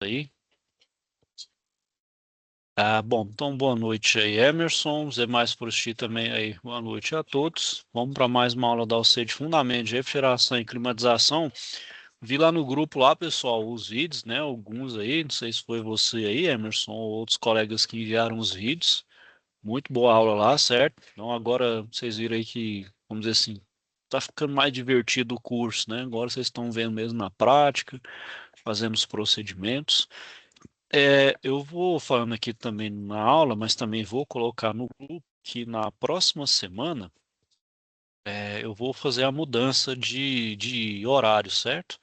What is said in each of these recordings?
Aí. Bom, então boa noite aí, Emerson. Zé mais por ti também aí. Boa noite a todos. Vamos para mais uma aula da UC de Fundamentos de Refrigeração e Climatização. Vi lá no grupo lá, pessoal, os vídeos, né? Alguns aí, não sei se foi você aí, Emerson, ou outros colegas que enviaram os vídeos. Muito boa aula lá, certo? Então agora vocês viram aí que, vamos dizer assim, tá ficando mais divertido o curso, né? Agora vocês estão vendo mesmo na prática, fazendo os procedimentos. Eu vou falando aqui também na aula, mas também vou colocar no grupo que na próxima semana eu vou fazer a mudança de horário, certo?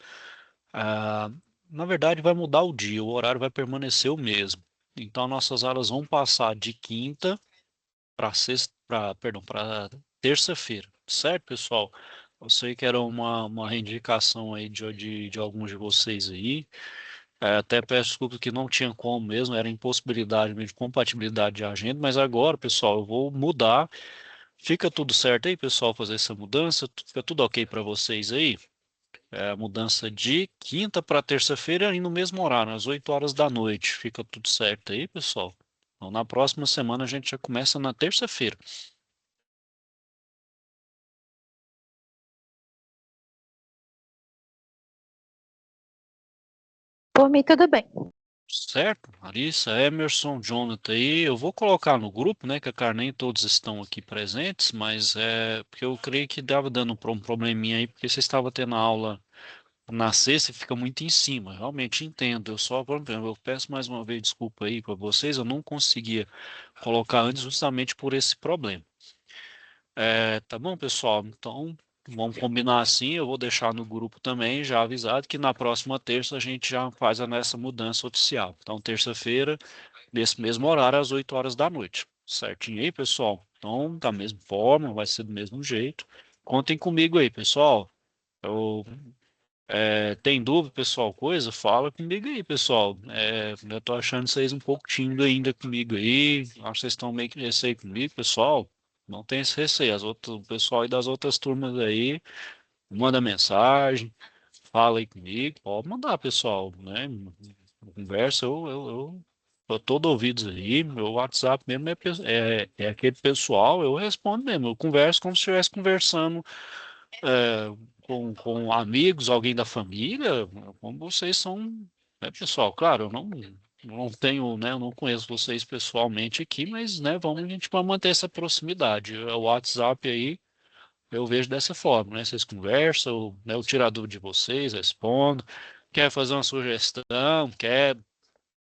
Ah, Na verdade, vai mudar o dia, o horário vai permanecer o mesmo. Então, nossas aulas vão passar de quinta para sexta, perdão, para terça-feira, certo, pessoal? Eu sei que era uma reivindicação aí de alguns de vocês aí. Até peço desculpa que não tinha como mesmo, era impossibilidade mesmo de compatibilidade de agenda, mas agora, pessoal, eu vou mudar. Fica tudo certo aí, pessoal, fazer essa mudança? Fica tudo ok para vocês aí? A mudança de quinta para terça-feira e no mesmo horário, às 8 horas da noite. Fica tudo certo aí, pessoal? Então, na próxima semana a gente já começa na terça-feira. Por mim, tudo bem. Certo? Larissa, Emerson, Jonathan aí. Eu vou colocar no grupo, né? Que cara, nem todos estão aqui presentes, mas é porque eu creio que dava dando um probleminha aí, porque você estava tendo aula na sexta e fica muito em cima. Realmente entendo. Eu peço mais uma vez desculpa aí para vocês, eu não conseguia colocar antes justamente por esse problema. Tá bom, pessoal? Então, vamos combinar assim. Eu vou deixar no grupo também, já avisado, que na próxima terça a gente já faz essa mudança oficial. Então, terça-feira, nesse mesmo horário, às 8 horas da noite. Certinho aí, pessoal? Então, da mesma forma, vai ser do mesmo jeito. Contem comigo aí, pessoal. Eu, tem dúvida, pessoal? Coisa? Fala comigo aí, pessoal. Eu tô achando vocês um pouco tímidos ainda comigo aí. Acho que vocês estão meio que receio comigo, pessoal. Não tem esse receio. O pessoal aí das outras turmas aí, manda mensagem, fala aí comigo. Pode mandar, pessoal, né? Conversa, eu tô todo ouvidos aí. Meu WhatsApp mesmo é aquele pessoal, eu respondo mesmo. Eu converso como se estivesse conversando com amigos, alguém da família, como vocês são, né, pessoal? Claro, eu não tenho, né, eu não conheço vocês pessoalmente aqui, mas, né, vamos a gente vai manter essa proximidade. O WhatsApp aí, eu vejo dessa forma, né? Vocês conversam, né, eu tiro a dúvida de vocês, respondo. Quer fazer uma sugestão, quer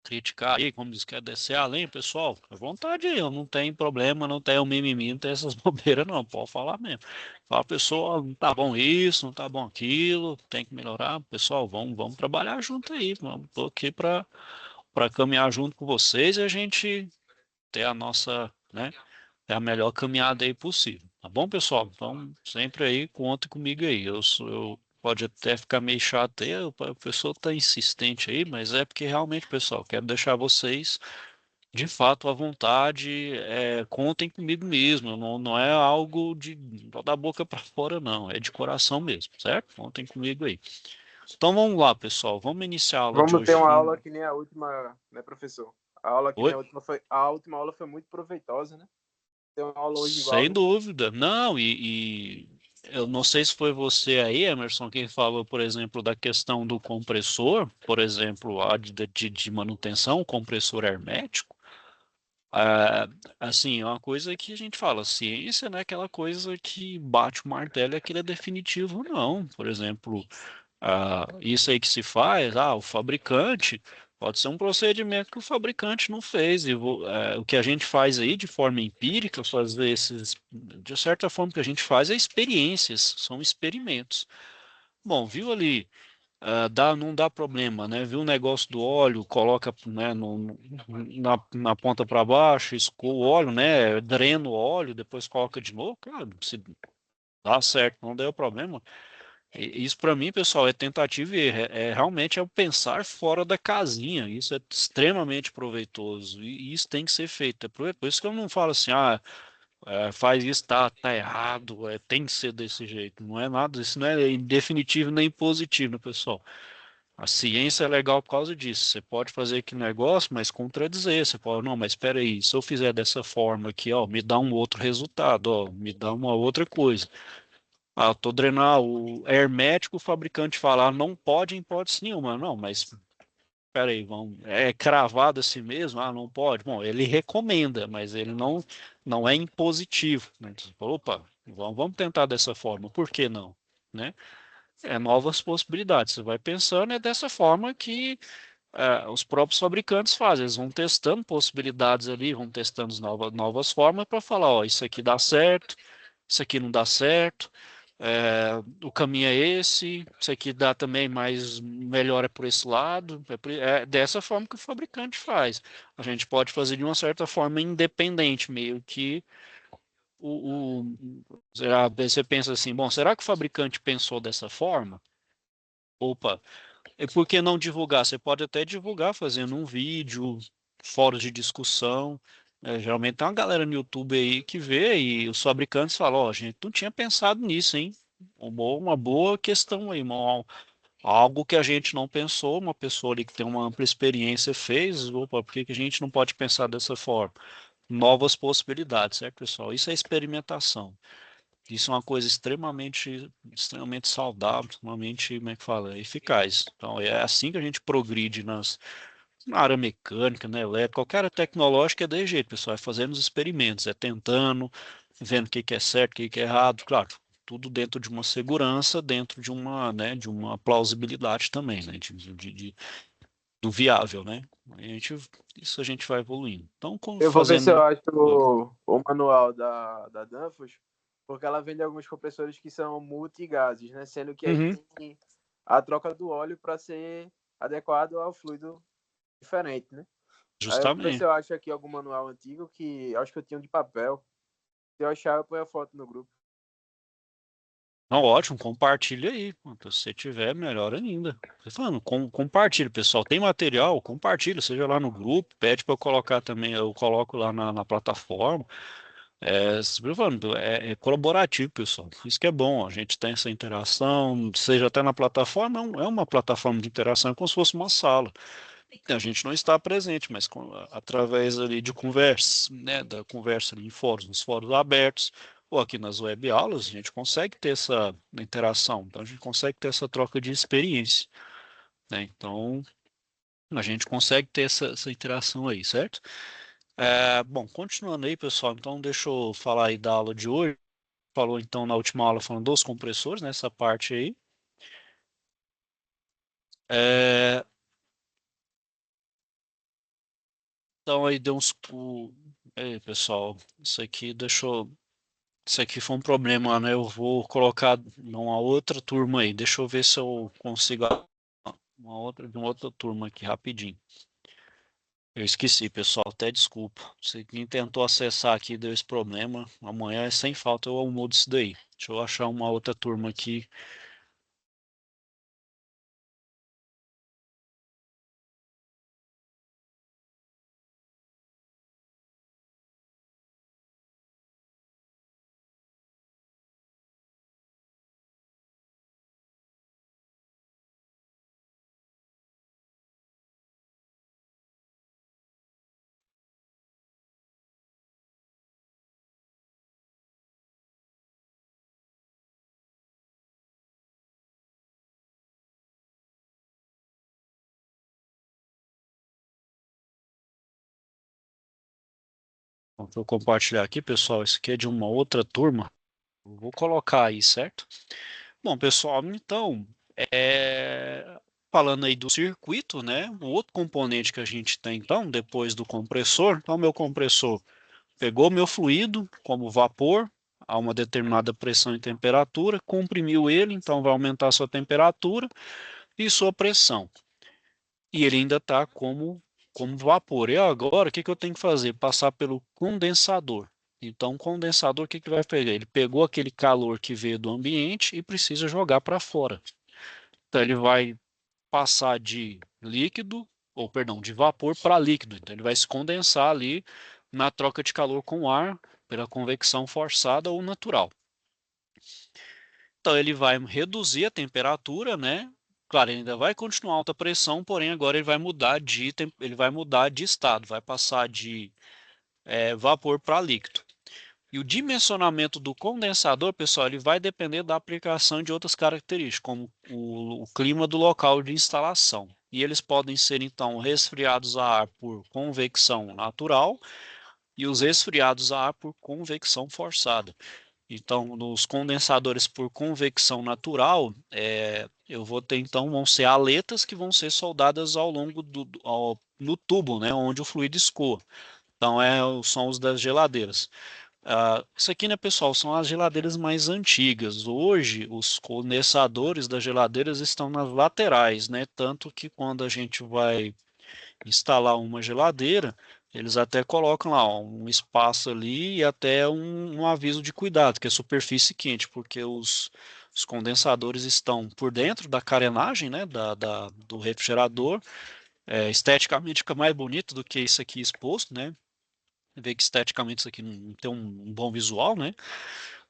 criticar aí, como diz, quer descer além, pessoal, à vontade aí, eu não tenho problema, não tenho mimimi, não tenho essas bobeiras, não, pode falar mesmo. Fala, pessoal, não tá bom isso, não tá bom aquilo, tem que melhorar, pessoal, vamos trabalhar junto aí, vamos, tô aqui para caminhar junto com vocês e a gente ter a nossa, né, ter a melhor caminhada aí possível, tá bom, pessoal? Então, sempre aí, conta comigo aí, eu pode até ficar meio chato aí, a pessoa tá insistente aí, mas é porque realmente, pessoal, quero deixar vocês de fato à vontade, contem comigo mesmo, não é algo de da boca para fora, não, é de coração mesmo, certo? Contem comigo aí. Então vamos lá, pessoal, vamos iniciar a aula de Vamos ter hoje. uma aula que nem a última, né, professor? A aula que nem Oi? a última aula foi muito proveitosa, né? Ter uma aula hoje igual, Sem né? dúvida. Não, eu não sei se foi você aí, Emerson, quem falou, por exemplo, da questão do compressor, por exemplo, de manutenção, compressor hermético. Assim, é uma coisa que a gente fala, ciência não é aquela coisa que bate o martelo e aquilo é definitivo, não. Por exemplo, isso aí que se faz, o fabricante, pode ser um procedimento que o fabricante não fez. O que a gente faz aí de forma empírica, fazer de certa forma, o que a gente faz é experiências, são experimentos. Bom, viu ali, não dá problema, né? Viu o negócio do óleo, coloca, né, na ponta para baixo, escoa o óleo, né? Drena o óleo, depois coloca de novo, cara, se dá certo, não deu problema. Isso para mim, pessoal, é tentativa e erro. Realmente é o pensar fora da casinha. Isso é extremamente proveitoso e isso tem que ser feito. Por isso que eu não falo assim, faz isso, tá errado, tem que ser desse jeito. Não é nada, isso não é definitivo nem positivo, né, pessoal? A ciência é legal por causa disso. Você pode fazer aquele negócio, mas contradizer. Você pode, não, mas espera aí, se eu fizer dessa forma aqui, ó, me dá um outro resultado, ó, me dá uma outra coisa. Ah, eu tô drenando, o hermético, o fabricante falar, não pode em hipótese nenhuma. Não, mas espera aí, vamos, é cravado assim mesmo? Ah, não pode. Bom, ele recomenda, mas ele não é impositivo, né? Então, você fala, opa, vamos tentar dessa forma. Por que não? Né? É novas possibilidades. Você vai pensando, é dessa forma que os próprios fabricantes fazem. Eles vão testando possibilidades ali, vão testando novas formas para falar, ó, isso aqui dá certo, isso aqui não dá certo, o caminho é esse, isso aqui dá também, mas melhor é por esse lado. É dessa forma que o fabricante faz. A gente pode fazer de uma certa forma independente, meio que você pensa assim, bom, será que o fabricante pensou dessa forma? Opa, e por que não divulgar? Você pode até divulgar fazendo um vídeo, fóruns de discussão. Geralmente tem uma galera no YouTube aí que vê e os fabricantes falam, ó, a gente não tinha pensado nisso, hein? Uma boa questão aí, algo que a gente não pensou, uma pessoa ali que tem uma ampla experiência fez, opa, por que que a gente não pode pensar dessa forma? Novas possibilidades, certo, pessoal? Isso é experimentação. Isso é uma coisa extremamente saudável, extremamente, como é que fala, eficaz. Então, é assim que a gente progride na área mecânica, na elétrica, qualquer área tecnológica é desse jeito, pessoal, é fazendo os experimentos, é tentando, vendo o que que é certo, o que que é errado, claro, tudo dentro de uma segurança, dentro de uma, né, de uma plausibilidade também, né, do viável, né? Isso a gente vai evoluindo. Então, Eu vou ver se eu fazendo... acho o manual da Danfoss, porque ela vende alguns compressores que são multigases, né? Sendo que aí Uhum, tem a troca do óleo para ser adequado ao fluido diferente, né? Aí eu vou ver se justamente. eu acho aqui algum manual antigo que acho que eu tinha um de papel. Se eu achar, eu ponho a foto no grupo. Não, ótimo, compartilha aí. Quanto você tiver, melhor ainda. Tô falando, compartilha, pessoal. Tem material, compartilha, seja lá no grupo, pede para eu colocar também, eu coloco lá na plataforma. Tô falando, é colaborativo, pessoal. Isso que é bom, a gente tem essa interação, seja até na plataforma, é uma plataforma de interação, é como se fosse uma sala. A gente não está presente, mas através ali de conversas, né, da conversa ali em fóruns, nos fóruns abertos, ou aqui nas web aulas, a gente consegue ter essa interação, então a gente consegue ter essa troca de experiência, né? Então a gente consegue ter essa interação aí, certo? Bom, continuando aí, pessoal, então deixa eu falar aí da aula de hoje. Falou então na última aula falando dos compressores, nessa parte aí. É, então aí deu uns. Ei, pessoal, isso aqui deixou. Isso aqui foi um problema, né? Eu vou colocar numa outra turma aí. Deixa eu ver se eu consigo de uma outra turma aqui rapidinho. Eu esqueci, pessoal, até desculpa. Se quem tentou acessar aqui deu esse problema. Amanhã é sem falta eu mudo isso daí. Deixa eu achar uma outra turma aqui. Vou compartilhar aqui, pessoal. Isso aqui é de uma outra turma. Eu vou colocar aí, certo? Bom, pessoal, então, falando aí do circuito, né? O outro componente que a gente tem, então, depois do compressor, então, meu compressor pegou meu fluido como vapor a uma determinada pressão e temperatura, comprimiu ele, então vai aumentar a sua temperatura e sua pressão. E ele ainda está como vapor. E agora, o que que eu tenho que fazer? Passar pelo condensador. Então, o condensador, o que que vai pegar? Ele pegou aquele calor que veio do ambiente e precisa jogar para fora. Então, ele vai passar de líquido, ou perdão, de vapor para líquido. Então, ele vai se condensar ali na troca de calor com o ar, pela convecção forçada ou natural. Então, ele vai reduzir a temperatura, né? Claro, ele ainda vai continuar alta pressão, porém agora ele vai mudar de estado, vai passar de vapor para líquido. E o dimensionamento do condensador, pessoal, ele vai depender da aplicação de outras características, como o clima do local de instalação. E eles podem ser, então, resfriados a ar por convecção natural e os resfriados a ar por convecção forçada. Então, nos condensadores por convecção natural, eu vou ter, então, vão ser aletas que vão ser soldadas ao longo no tubo, né, onde o fluido escoa. Então, são os das geladeiras. Isso aqui, né, pessoal, são as geladeiras mais antigas. Hoje, os condensadores das geladeiras estão nas laterais, né? Tanto que quando a gente vai instalar uma geladeira, eles até colocam lá ó, um espaço ali e até um aviso de cuidado, que é superfície quente, porque os condensadores estão por dentro da carenagem, né, do refrigerador. Esteticamente fica mais bonito do que isso aqui exposto, né? Vê que esteticamente isso aqui não tem um bom visual, né?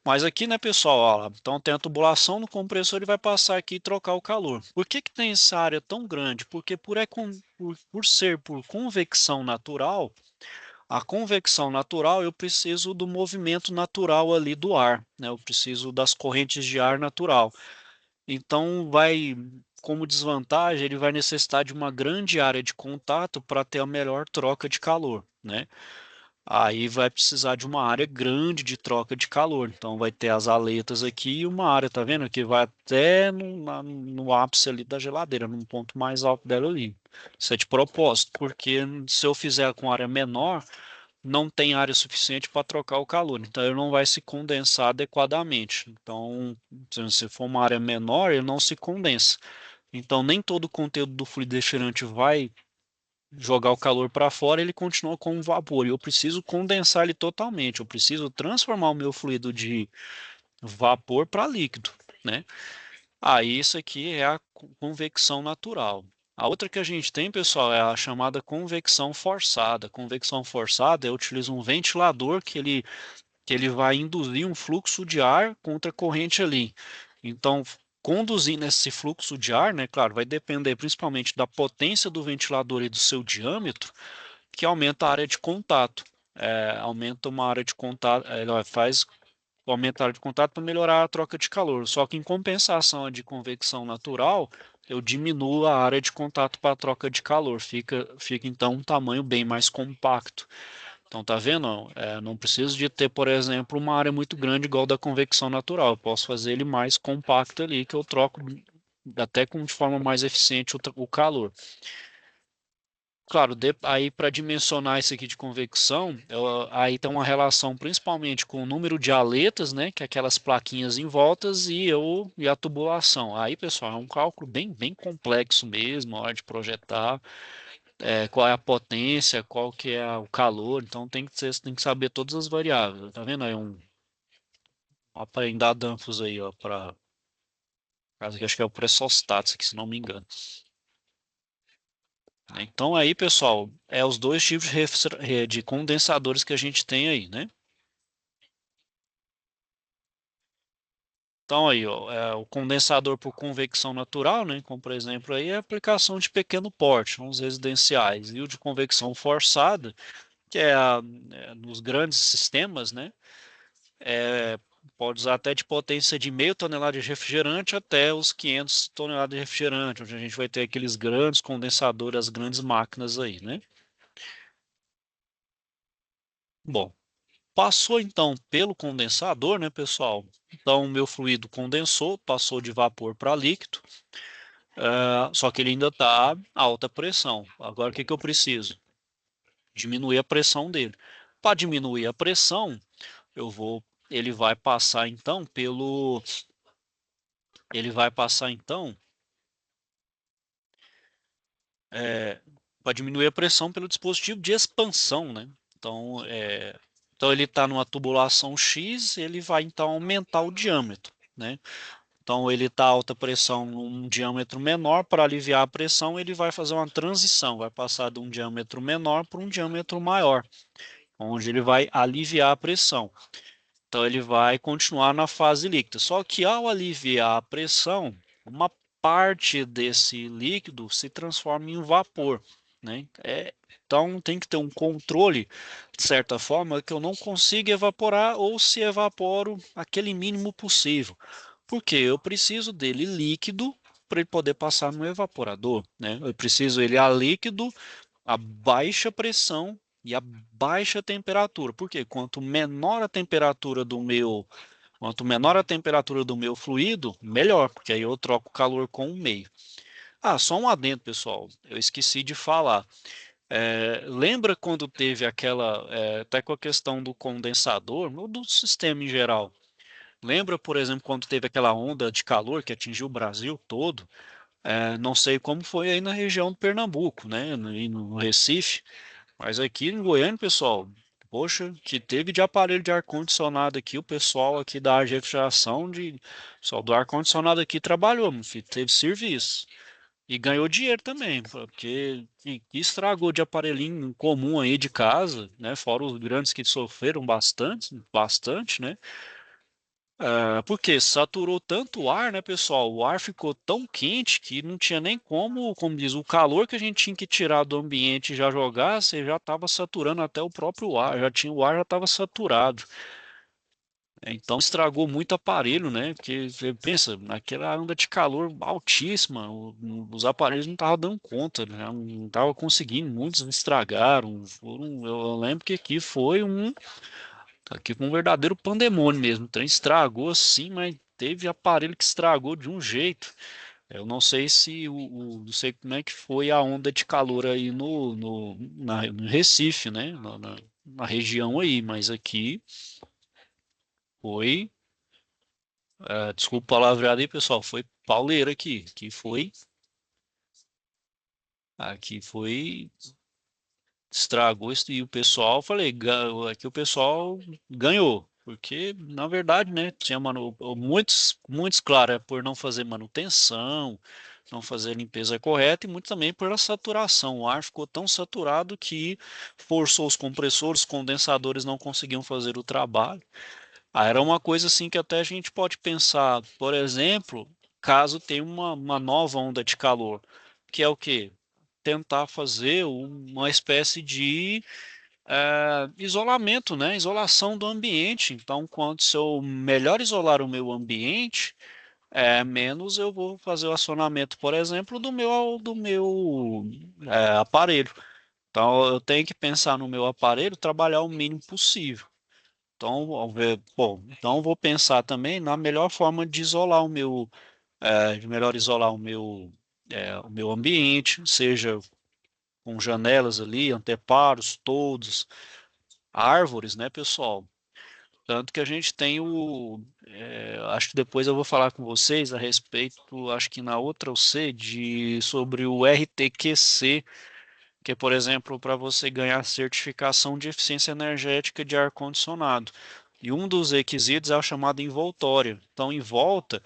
Mas aqui, né, pessoal, ó, então tem a tubulação no compressor, ele vai passar aqui e trocar o calor. Por que que tem essa área tão grande? Porque por ser por convecção natural, a convecção natural eu preciso do movimento natural ali do ar, né? Eu preciso das correntes de ar natural. Então como desvantagem, ele vai necessitar de uma grande área de contato para ter a melhor troca de calor, né? Aí vai precisar de uma área grande de troca de calor. Então vai ter as aletas aqui e uma área, tá vendo? Que vai até no ápice ali da geladeira, num ponto mais alto dela ali. Isso é de propósito, porque se eu fizer com área menor, não tem área suficiente para trocar o calor. Então ele não vai se condensar adequadamente. Então, se for uma área menor, ele não se condensa. Então nem todo o conteúdo do fluido refrigerante vai jogar o calor para fora, ele continua com vapor. E eu preciso condensar ele totalmente. Eu preciso transformar o meu fluido de vapor para líquido, né? Aí isso aqui é a convecção natural. A outra que a gente tem, pessoal, é a chamada convecção forçada. Convecção forçada, eu utilizo um ventilador que ele vai induzir um fluxo de ar contra a corrente ali. Então, conduzindo esse fluxo de ar, né, claro, vai depender principalmente da potência do ventilador e do seu diâmetro, que aumenta a área de contato. Aumenta uma área de contato, ela faz aumentar a área de contato para melhorar a troca de calor. Só que em compensação a de convecção natural, eu diminuo a área de contato para a troca de calor. Fica então um tamanho bem mais compacto. Então, tá vendo? Não preciso de ter, por exemplo, uma área muito grande igual da convecção natural. Eu posso fazer ele mais compacto ali, que eu troco até de forma mais eficiente o calor. Claro, aí para dimensionar isso aqui de convecção, aí tem uma relação principalmente com o número de aletas, né, que é aquelas plaquinhas em voltas, e a tubulação. Aí, pessoal, é um cálculo bem complexo mesmo, a hora de projetar, qual é a potência, qual que é o calor, então você tem que saber todas as variáveis. Tá vendo aí aprender Danfoss aí, ó, para caso que acho que é o Pressostatos aqui, se não me engano. Então aí, pessoal, os dois tipos de condensadores que a gente tem aí, né? Então aí, ó, o condensador por convecção natural, né? Como por exemplo aí, é a aplicação de pequeno porte, uns residenciais, e o de convecção forçada, que nos grandes sistemas, né? É, pode usar até de potência de meio tonelada de refrigerante até os 500 toneladas de refrigerante, onde a gente vai ter aqueles grandes condensadores, as grandes máquinas aí, né? Bom, passou então pelo condensador, né, pessoal? Então, o meu fluido condensou, passou de vapor para líquido, só que ele ainda está alta pressão. Agora, o que que eu preciso? Diminuir a pressão dele. Para diminuir a pressão, ele vai passar então ele vai passar então, para diminuir a pressão pelo dispositivo de expansão, né? Então ele está numa tubulação X, ele vai então aumentar o diâmetro, né? Então ele está alta pressão num diâmetro menor, para aliviar a pressão, ele vai fazer uma transição, vai passar de um diâmetro menor para um diâmetro maior, onde ele vai aliviar a pressão. Então ele vai continuar na fase líquida. Só que ao aliviar a pressão, uma parte desse líquido se transforma em vapor, né? Então tem que ter um controle, de certa forma, que eu não consiga evaporar ou se evaporo aquele mínimo possível. Porque eu preciso dele líquido para ele poder passar no evaporador, né? Eu preciso ele a líquido, a baixa pressão e a baixa temperatura. Porque quanto menor a temperatura do meu fluido, melhor, porque aí eu troco o calor com o meio. Ah, só um adendo, pessoal. Eu esqueci de falar. Lembra quando teve aquela, até com a questão do condensador, ou do sistema em geral? Lembra, por exemplo, quando teve aquela onda de calor que atingiu o Brasil todo? Não sei como foi aí na região do Pernambuco, né? E no Recife, mas aqui em Goiânia, pessoal, poxa, que teve de aparelho de ar-condicionado aqui, o pessoal aqui da área de refrigeração, pessoal do ar-condicionado aqui trabalhou, meu filho, teve serviço. E ganhou dinheiro também, porque que estragou de aparelhinho comum aí de casa, né? Fora os grandes que sofreram bastante, bastante, né? Porque saturou tanto o ar, né, pessoal? O ar ficou tão quente que não tinha nem como diz, o calor que a gente tinha que tirar do ambiente e já jogar, você já estava saturando até o próprio ar, o ar já estava saturado. Então estragou muito aparelho, né? Porque você pensa, naquela onda de calor altíssima, os aparelhos não estavam dando conta, né? Não estavam conseguindo, muitos estragaram. Eu lembro que aqui foi um verdadeiro pandemônio mesmo. O trem estragou assim, mas teve aparelho que estragou de um jeito. Eu não sei se não sei como é que foi a onda de calor aí no Recife, né? Na região aí, mas aqui foi. Desculpa o palavreado aí, pessoal. Foi pauleira aqui. Aqui foi, estragou isso e o pessoal, falei, aqui o pessoal ganhou. Porque, na verdade, né, tinha muitos, claro, é por não fazer manutenção, não fazer limpeza correta e muito também pela saturação. O ar ficou tão saturado que forçou os compressores, os condensadores não conseguiam fazer o trabalho. Era uma coisa assim que até a gente pode pensar, por exemplo, caso tenha uma nova onda de calor, que é o quê? Tentar fazer uma espécie de isolamento, né? Isolação do ambiente. Então, quanto se eu melhor isolar o meu ambiente, menos eu vou fazer o acionamento, por exemplo, do meu aparelho. Então, eu tenho que pensar no meu aparelho, trabalhar o mínimo possível. Então, bom, então vou pensar também na melhor forma de isolar de melhor isolar o meu ambiente, seja com janelas ali, anteparos, todos, árvores, né, pessoal? Tanto que a gente tem acho que depois eu vou falar com vocês a respeito, acho que na outra eu sei, sobre o RTQC, que é, por exemplo, para você ganhar certificação de eficiência energética de ar-condicionado. E um dos requisitos é o chamado envoltório. Então, em volta,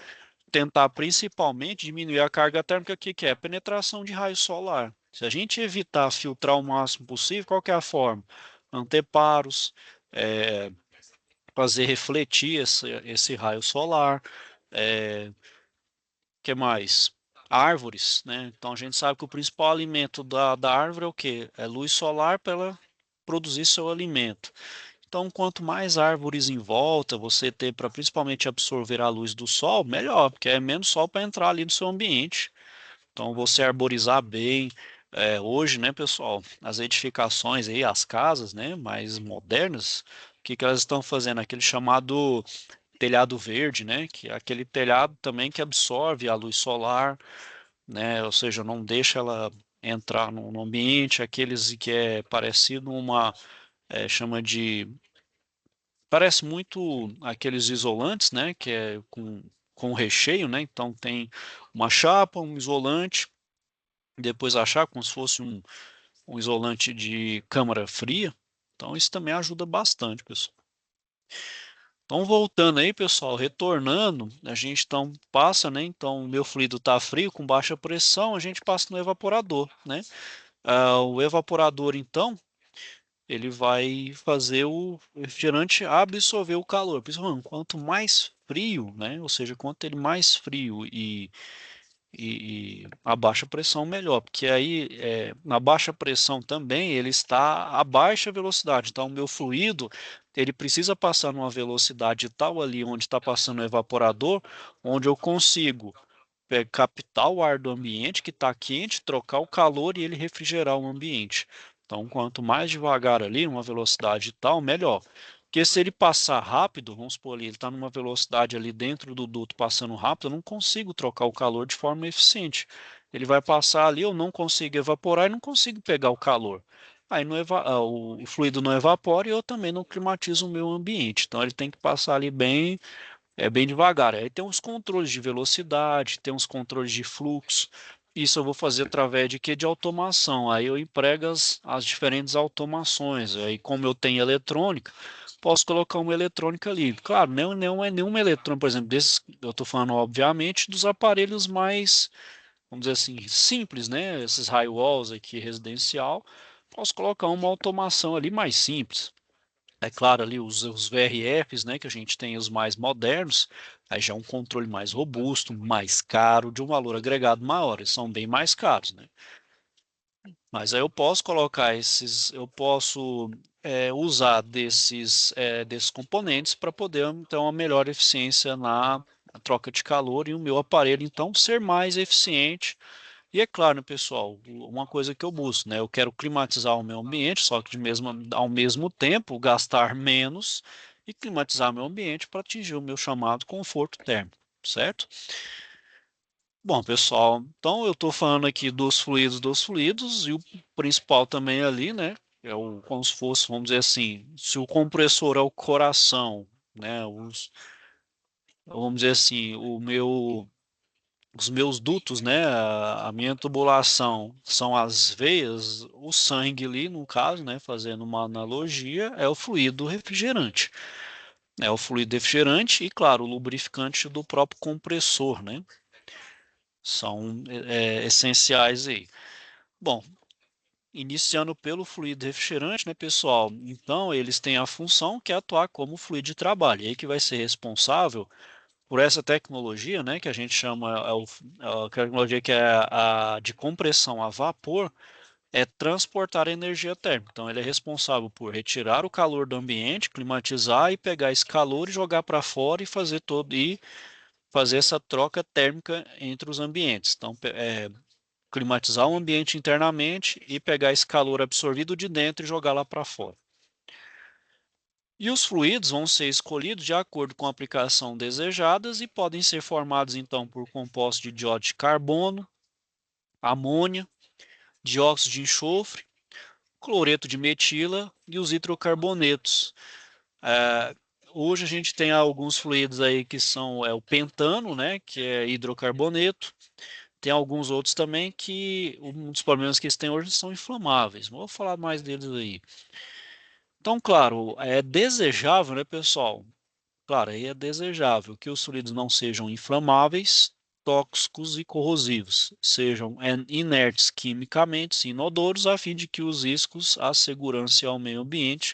tentar principalmente diminuir a carga térmica, que é a penetração de raio solar. Se a gente evitar filtrar o máximo possível, qual que é a forma? Anteparos, é, fazer refletir esse raio solar, que mais? Árvores, né? Então a gente sabe que o principal alimento da árvore é o quê? É luz solar para ela produzir seu alimento. Então, quanto mais árvores em volta você ter para principalmente absorver a luz do sol, melhor, porque é menos sol para entrar ali no seu ambiente. Então, você arborizar bem. Hoje, né, pessoal, as edificações aí, as casas, né, mais modernas, o que que elas estão fazendo? Aquele chamado telhado verde, né, que é aquele telhado também que absorve a luz solar, né, ou seja, não deixa ela entrar no ambiente, aqueles que é parecido chama de parece muito aqueles isolantes, né, que é com recheio, né? Então tem uma chapa, um isolante, depois a chapa como se fosse um isolante de câmara fria. Então isso também ajuda bastante, pessoal. Então voltando aí, pessoal, retornando, a gente então passa, né? Então o meu fluido está frio com baixa pressão, a gente passa no evaporador, né? O evaporador então ele vai fazer o refrigerante absorver o calor. Principalmente quanto mais frio, né? Ou seja, quanto ele mais frio e a baixa pressão melhor, porque aí na baixa pressão também ele está a baixa velocidade, então o meu fluido ele precisa passar numa velocidade tal ali onde está passando o evaporador, onde eu consigo captar o ar do ambiente que está quente, trocar o calor e ele refrigerar o ambiente. Então, quanto mais devagar ali, uma velocidade tal, melhor. Porque se ele passar rápido, vamos supor ali, ele está numa velocidade ali dentro do duto passando rápido, eu não consigo trocar o calor de forma eficiente. Ele vai passar ali, eu não consigo evaporar e não consigo pegar o calor. Aí o fluido não evapora e eu também não climatizo o meu ambiente. Então ele tem que passar ali bem devagar. Aí tem uns controles de velocidade, tem uns controles de fluxo. Isso eu vou fazer através de quê? De automação. Aí eu emprego as diferentes automações. Aí como eu tenho eletrônica, posso colocar uma eletrônica ali. Claro, não é nenhuma eletrônica, por exemplo, desses, eu estou falando obviamente dos aparelhos mais, vamos dizer assim, simples, né? Esses high walls aqui residencial. Posso colocar uma automação ali mais simples. É claro, ali os VRFs, né, que a gente tem os mais modernos, aí já é um controle mais robusto, mais caro, de um valor agregado maior, eles são bem mais caros, né? Mas aí eu posso colocar eu posso usar desses componentes para poder ter uma melhor eficiência na troca de calor e o meu aparelho, então, ser mais eficiente e é claro, né, pessoal, uma coisa que eu busco, né? Eu quero climatizar o meu ambiente, só que ao mesmo tempo gastar menos e climatizar meu ambiente para atingir o meu chamado conforto térmico, certo? Bom, pessoal, então eu estou falando aqui dos fluidos e o principal também ali, né? Como se fosse, vamos dizer assim, se o compressor é o coração, né? Vamos dizer assim, os meus dutos, né, a minha tubulação são as veias, o sangue ali, no caso, né, fazendo uma analogia, é o fluido refrigerante. É o fluido refrigerante e, claro, o lubrificante do próprio compressor, né? São essenciais aí. Bom, iniciando pelo fluido refrigerante, né, pessoal? Então, eles têm a função que é atuar como fluido de trabalho, e aí que vai ser responsável por essa tecnologia, né, que a gente chama a tecnologia que é a de compressão a vapor, é transportar energia térmica. Então, ele é responsável por retirar o calor do ambiente, climatizar e pegar esse calor e jogar para fora e fazer essa troca térmica entre os ambientes. Então, climatizar o ambiente internamente e pegar esse calor absorvido de dentro e jogar lá para fora. E os fluidos vão ser escolhidos de acordo com a aplicação desejadas e podem ser formados então por compostos de dióxido de carbono, amônia, dióxido de enxofre, cloreto de metila e os hidrocarbonetos. É, Hoje a gente tem alguns fluidos aí que são o pentano, né, que é hidrocarboneto. Tem alguns outros também que um dos problemas que eles têm hoje são inflamáveis. Vou falar mais deles aí. Então, claro, é desejável, né, pessoal? Claro, aí é desejável que os fluidos não sejam inflamáveis, tóxicos e corrosivos, sejam inertes quimicamente, inodoros, a fim de que os riscos à segurança e ao meio ambiente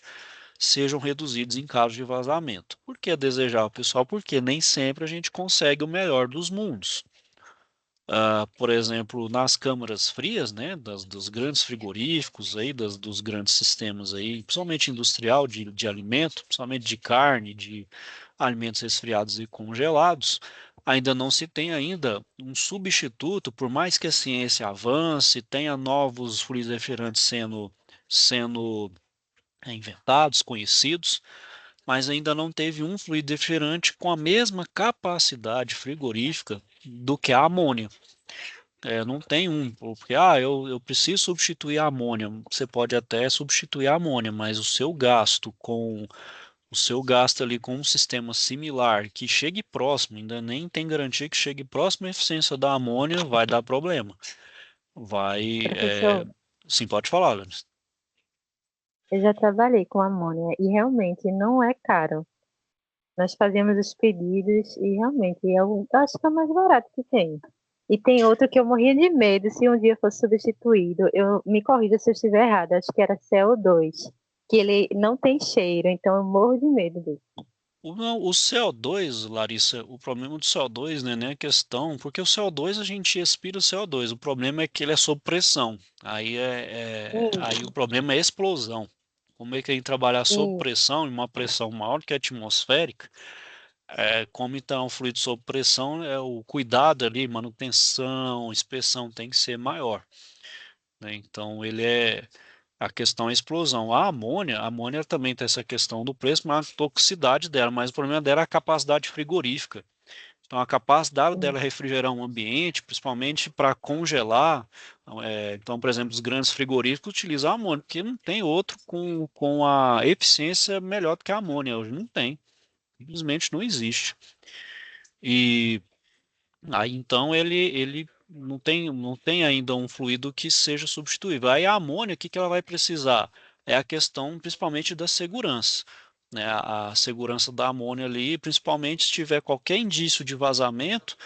sejam reduzidos em caso de vazamento. Por que é desejável, pessoal? Porque nem sempre a gente consegue o melhor dos mundos. Por exemplo, nas câmaras frias, né, dos grandes frigoríficos aí, dos grandes sistemas aí, principalmente industrial de alimento, principalmente de carne, de alimentos resfriados e congelados, ainda não se tem ainda um substituto, por mais que a ciência avance, tenha novos fluidos refrigerantes sendo inventados, conhecidos, mas ainda não teve um fluido refrigerante com a mesma capacidade frigorífica do que a amônia. Não tem um, porque eu preciso substituir a amônia. Você pode até substituir a amônia, mas o seu gasto ali com um sistema similar que chegue próximo, ainda nem tem garantia que chegue próximo à eficiência da amônia, vai dar problema. Vai, Professor, sim, pode falar, Lenis. eu já trabalhei com amônia e realmente não é caro. Nós fazíamos os pedidos e realmente eu acho que é o mais barato que tem. E tem outro que eu morria de medo se um dia fosse substituído. Eu me corrija se eu estiver errada, acho que era CO2, que ele não tem cheiro, então eu morro de medo dele. O CO2, Larissa, o problema do CO2, né, nem a questão, porque o CO2 a gente expira o CO2, o problema é que ele é sob pressão, aí o Isso, problema é a explosão. Como é que a gente trabalhar sob isso. pressão, em uma pressão maior que a atmosférica, como então o fluido sob pressão, o cuidado ali, manutenção, inspeção tem que ser maior, né? Então a questão é a explosão. A amônia também tem essa questão do preço, mas a toxicidade dela, mas o problema dela é a capacidade frigorífica. Então, a capacidade dela refrigerar um ambiente, principalmente para congelar. Então, por exemplo, os grandes frigoríficos utilizam a amônia, porque não tem outro com a eficiência melhor do que a amônia. Hoje não tem. Simplesmente não existe. E aí então ele não tem ainda um fluido que seja substituível. Aí a amônia, o que que ela vai precisar? É a questão principalmente da segurança, né? A segurança da amônia ali, principalmente se tiver qualquer indício de vazamento,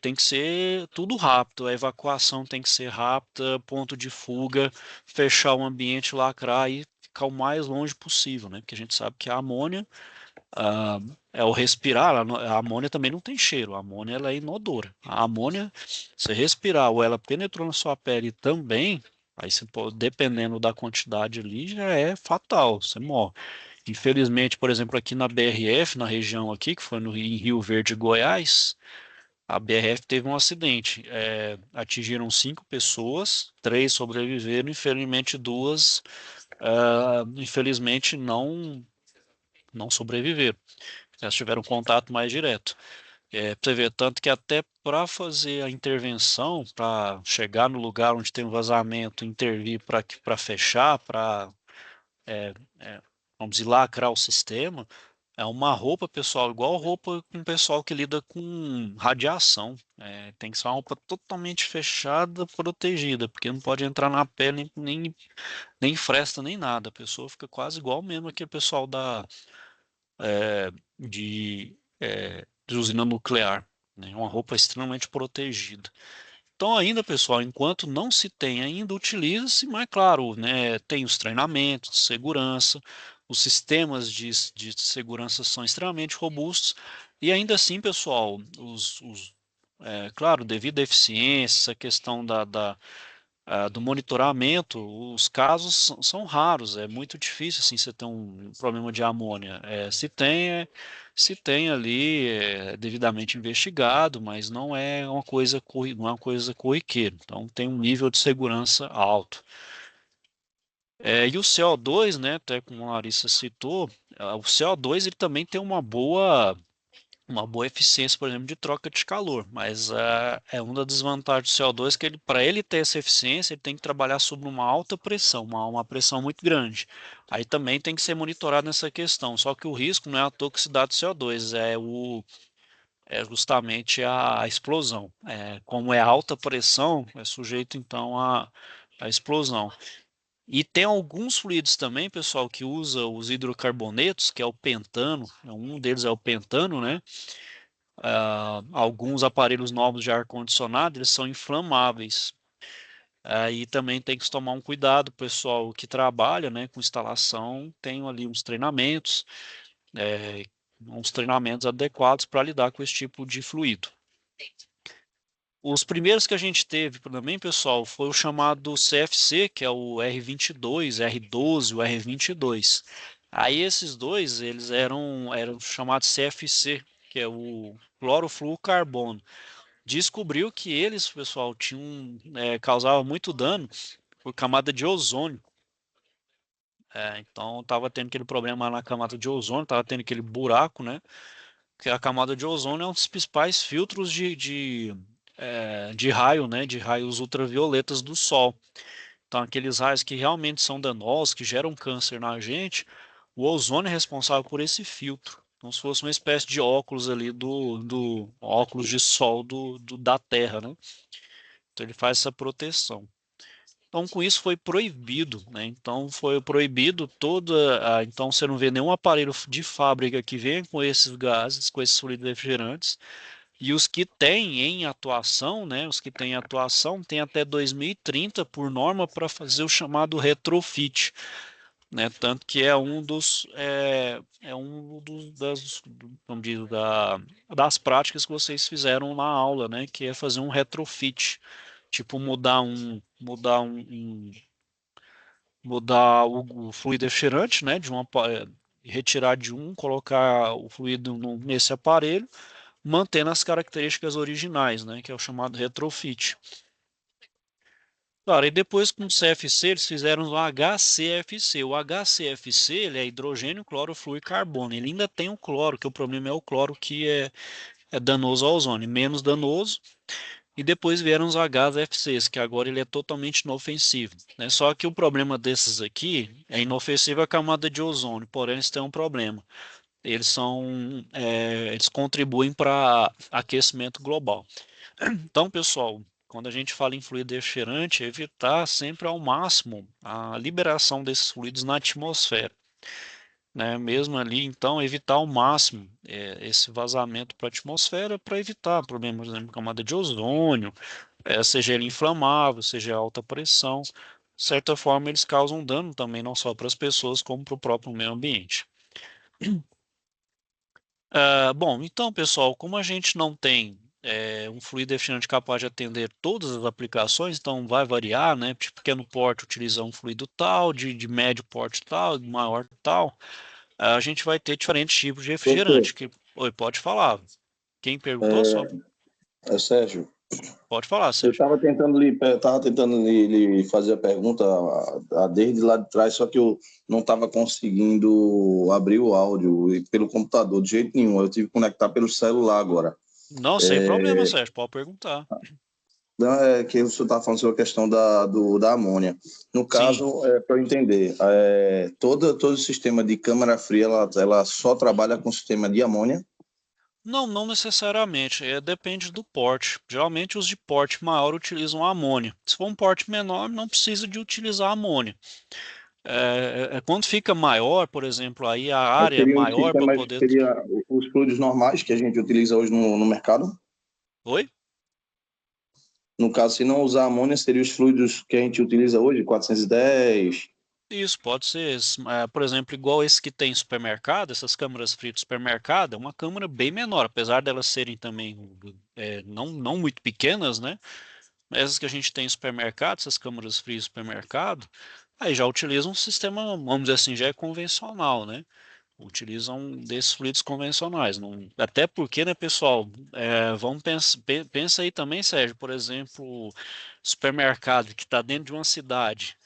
tem que ser tudo rápido. A evacuação tem que ser rápida, ponto de fuga, fechar o ambiente, lacrar e ficar o mais longe possível, né? Porque a gente sabe que a amônia ah, é o respirar, a amônia também não tem cheiro, a amônia ela é inodora. A amônia, você respirar ou ela penetrou na sua pele também, aí você pode, dependendo da quantidade ali, já é fatal, você morre. Infelizmente, por exemplo, aqui na BRF, na região aqui, que foi no, em Rio Verde, Goiás, a BRF teve um acidente. Atingiram 5 pessoas, 3 sobreviveram, infelizmente duas, infelizmente não sobreviveram. Elas tiveram contato mais direto. Pra você ver, tanto que até para fazer a intervenção, para chegar no lugar onde tem um vazamento, intervir para fechar, para, vamos dizer, lacrar o sistema, é uma roupa, pessoal, igual roupa com o pessoal que lida com radiação. Tem que ser uma roupa totalmente fechada, protegida, porque não pode entrar na pele nem fresta, nem nada. A pessoa fica quase igual mesmo aquele pessoal de usina nuclear, né? Uma roupa extremamente protegida. Então, ainda, pessoal, enquanto não se tem ainda, utiliza-se, mas claro, né, tem os treinamentos de segurança, os sistemas de segurança são extremamente robustos, e ainda assim, pessoal, claro, devido à eficiência, essa questão do monitoramento, os casos são raros, é muito difícil assim você ter um problema de amônia. Se tem ali devidamente investigado, mas não é uma coisa corriqueira. Então tem um nível de segurança alto. E o CO2, né, até como a Larissa citou, o CO2 ele também tem uma boa eficiência, por exemplo, de troca de calor, mas é uma das desvantagens do CO2 que para ele ter essa eficiência, ele tem que trabalhar sob uma alta pressão, uma pressão muito grande. Aí também tem que ser monitorado nessa questão, só que o risco não é a toxicidade do CO2, é justamente a explosão. Como é alta pressão, é sujeito então à explosão. E tem alguns fluidos também, pessoal, que usa os hidrocarbonetos, que é o pentano, um deles é o pentano, né? Alguns aparelhos novos de ar-condicionado, eles são inflamáveis. Aí também tem que tomar um cuidado, o pessoal que trabalha, né, com instalação, tem ali uns treinamentos adequados para lidar com esse tipo de fluido. Os primeiros que a gente teve também, pessoal, foi o chamado CFC, que é o R22, R12, o R22. Aí esses dois, eles eram chamados CFC, que é o clorofluorcarbono. Descobriu que eles, pessoal, causavam muito dano por camada de ozônio. Então estava tendo aquele problema na camada de ozônio, estava tendo aquele buraco, né? Que a camada de ozônio é um dos principais filtros de raio, né? De raios ultravioletas do Sol. Então aqueles raios que realmente são danosos, que geram câncer na gente, o ozônio é responsável por esse filtro. Como se fosse uma espécie de óculos ali do óculos de sol da Terra, né? Então ele faz essa proteção. Então com isso foi proibido, né? Então foi proibido então você não vê nenhum aparelho de fábrica que venha com esses gases, com esses fluidos refrigerantes. E os que têm em atuação, né? Os que têm em atuação têm até 2030 por norma para fazer o chamado retrofit. né? Tanto que vamos dizer, das práticas que vocês fizeram na aula, né? Que é fazer um retrofit, tipo mudar o fluido refrigerante, né? Retirar de um, colocar o fluido nesse aparelho, mantendo as características originais, né? Que é o chamado retrofit. Claro, e depois com o CFC eles fizeram o HCFC. O HCFC ele é hidrogênio, cloro, flúor e carbono. Ele ainda tem o cloro, que o problema é o cloro que é danoso ao ozônio, menos danoso. E depois vieram os HFCs, que agora ele é totalmente inofensivo, né? Só que o problema desses aqui é inofensivo a camada de ozônio, porém eles têm um problema. Eles contribuem para aquecimento global. Então, pessoal, quando a gente fala em fluido refrigerante, é evitar sempre ao máximo a liberação desses fluidos na atmosfera, né? Mesmo ali, então, evitar ao máximo esse vazamento para a atmosfera para evitar problemas, por exemplo, camada de ozônio, seja ele inflamável, seja alta pressão. De certa forma, eles causam dano também, não só para as pessoas, como para o próprio meio ambiente. Bom, então, pessoal, como a gente não tem um fluido refrigerante capaz de atender todas as aplicações, então vai variar, né? De pequeno porte utiliza um fluido tal, de médio porte tal, de maior tal. A gente vai ter diferentes tipos de Professor, refrigerante. Oi, pode falar. Quem perguntou, só é, Sérgio, pode falar, eu Sérgio. estava tentando lhe fazer a pergunta desde lá de trás, só que eu não estava conseguindo abrir o áudio pelo computador de jeito nenhum. Eu tive que conectar pelo celular agora. Não, sem problema, Sérgio, pode perguntar. Não, é que o senhor estava falando sobre a questão da amônia. No Sim. caso, para eu entender, todo o sistema de câmara fria, ela só trabalha com o sistema de amônia? Não, não necessariamente. Depende do porte. Geralmente os de porte maior utilizam amônia. Se for um porte menor, não precisa de utilizar amônia. Quando fica maior, por exemplo, aí a área é Seria um maior para sistema, poder. seria os fluidos normais que a gente utiliza hoje no mercado? Oi? No caso, se não usar amônia, seriam os fluidos que a gente utiliza hoje, 410. Isso pode ser, por exemplo, igual esse que tem em supermercado, essas câmaras frias de supermercado, é uma câmara bem menor, apesar delas serem também não muito pequenas, né? Essas que a gente tem em supermercado, essas câmaras frias de supermercado, aí já utilizam um sistema, vamos dizer assim, já é convencional, né? Utilizam desses fluidos convencionais. Não, até porque, né, pessoal, pensa aí também, Sérgio, por exemplo, supermercado que está dentro de uma cidade,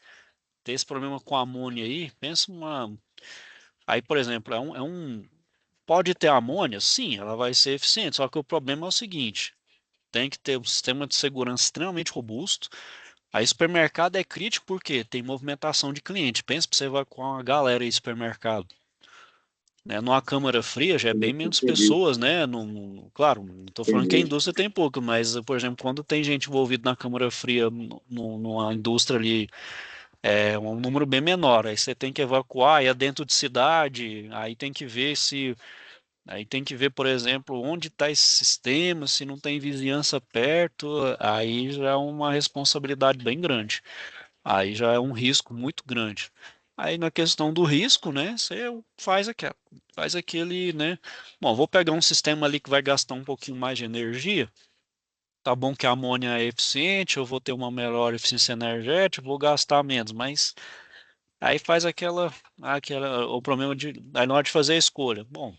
ter esse problema com amônia aí, pensa uma. Aí, por exemplo, pode ter amônia? Sim, ela vai ser eficiente, só que o problema é o seguinte: tem que ter um sistema de segurança extremamente robusto. Aí, supermercado é crítico porque tem movimentação de cliente. Pensa para você vai com uma galera aí supermercado, né? Numa câmara fria já é bem menos Entendi, pessoas, né? Claro, não estou falando que a entendi. indústria tem pouco, mas, por exemplo, quando tem gente envolvida na câmara fria, numa indústria ali, é um número bem menor. Aí você tem que evacuar, é dentro de cidade, aí tem que ver, por exemplo, onde está esse sistema, se não tem vizinhança perto, aí já é uma responsabilidade bem grande. Aí já é um risco muito grande. Aí na questão do risco, né, você faz aquele, né, bom, vou pegar um sistema ali que vai gastar um pouquinho mais de energia. Tá bom que a amônia é eficiente, eu vou ter uma melhor eficiência energética, vou gastar menos, mas aí faz o problema aí na hora de fazer a escolha. Bom,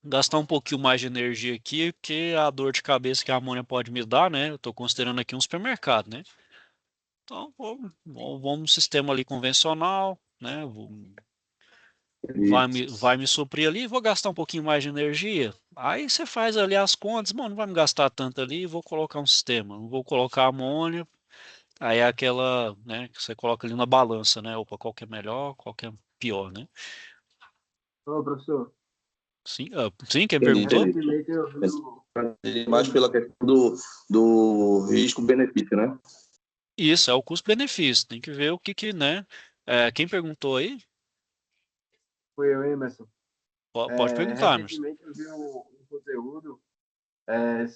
gastar um pouquinho mais de energia aqui, que a dor de cabeça que a amônia pode me dar, né? Eu estou considerando aqui um supermercado, né? Então, vamos no sistema ali convencional, né? Vai me suprir ali, vou gastar um pouquinho mais de energia. Aí você faz ali as contas, bom, não vai me gastar tanto ali, vou colocar um sistema, não vou colocar amônia. Aí é aquela, né, que você coloca ali na balança, né? Opa, qual que é melhor, qual que é pior, né? Ô, professor, Sim, sim, quem Entendi, perguntou? entendi. recentemente eu vi Mais pela questão do risco-benefício, né? Isso, é o custo-benefício. Tem que ver o que, né? Quem perguntou aí? foi eu, Emerson. Pode perguntar, Emerson. Recentemente eu vi um conteúdo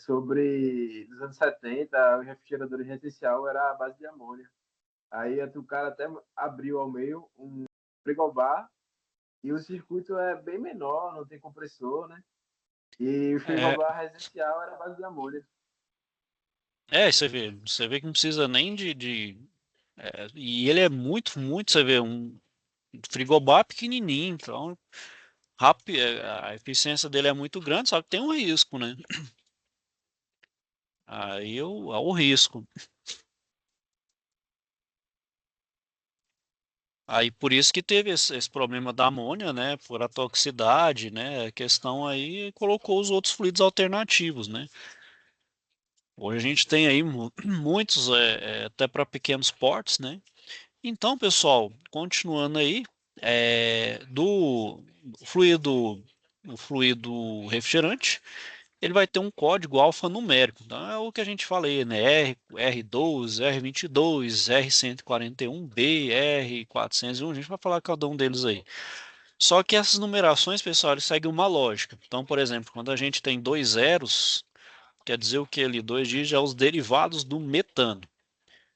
sobre, nos anos 70, os refrigeradores residencial era a base de amônia. Aí o cara até abriu ao meio frigobar e o circuito é bem menor, não tem compressor, né? E o frigobar residencial era base de amônia. Você vê que não precisa nem e ele é muito, muito, você vê, um frigobar pequenininho, então rápido, a eficiência dele é muito grande, só que tem um risco, né? Aí o risco. Aí por isso que teve esse problema da amônia, né? Por a toxicidade, né? A questão aí colocou os outros fluidos alternativos, né? Hoje a gente tem aí muitos, até para pequenos portes, né? Então, pessoal, continuando aí, do fluido, o fluido refrigerante, ele vai ter um código alfanumérico. Então, é o que a gente fala aí, né? R12, R22, R141B, R401, a gente vai falar cada um deles aí. Só que essas numerações, pessoal, eles seguem uma lógica. Então, por exemplo, quando a gente tem dois zeros, quer dizer o que ali? Dois dígitos é os derivados do metano.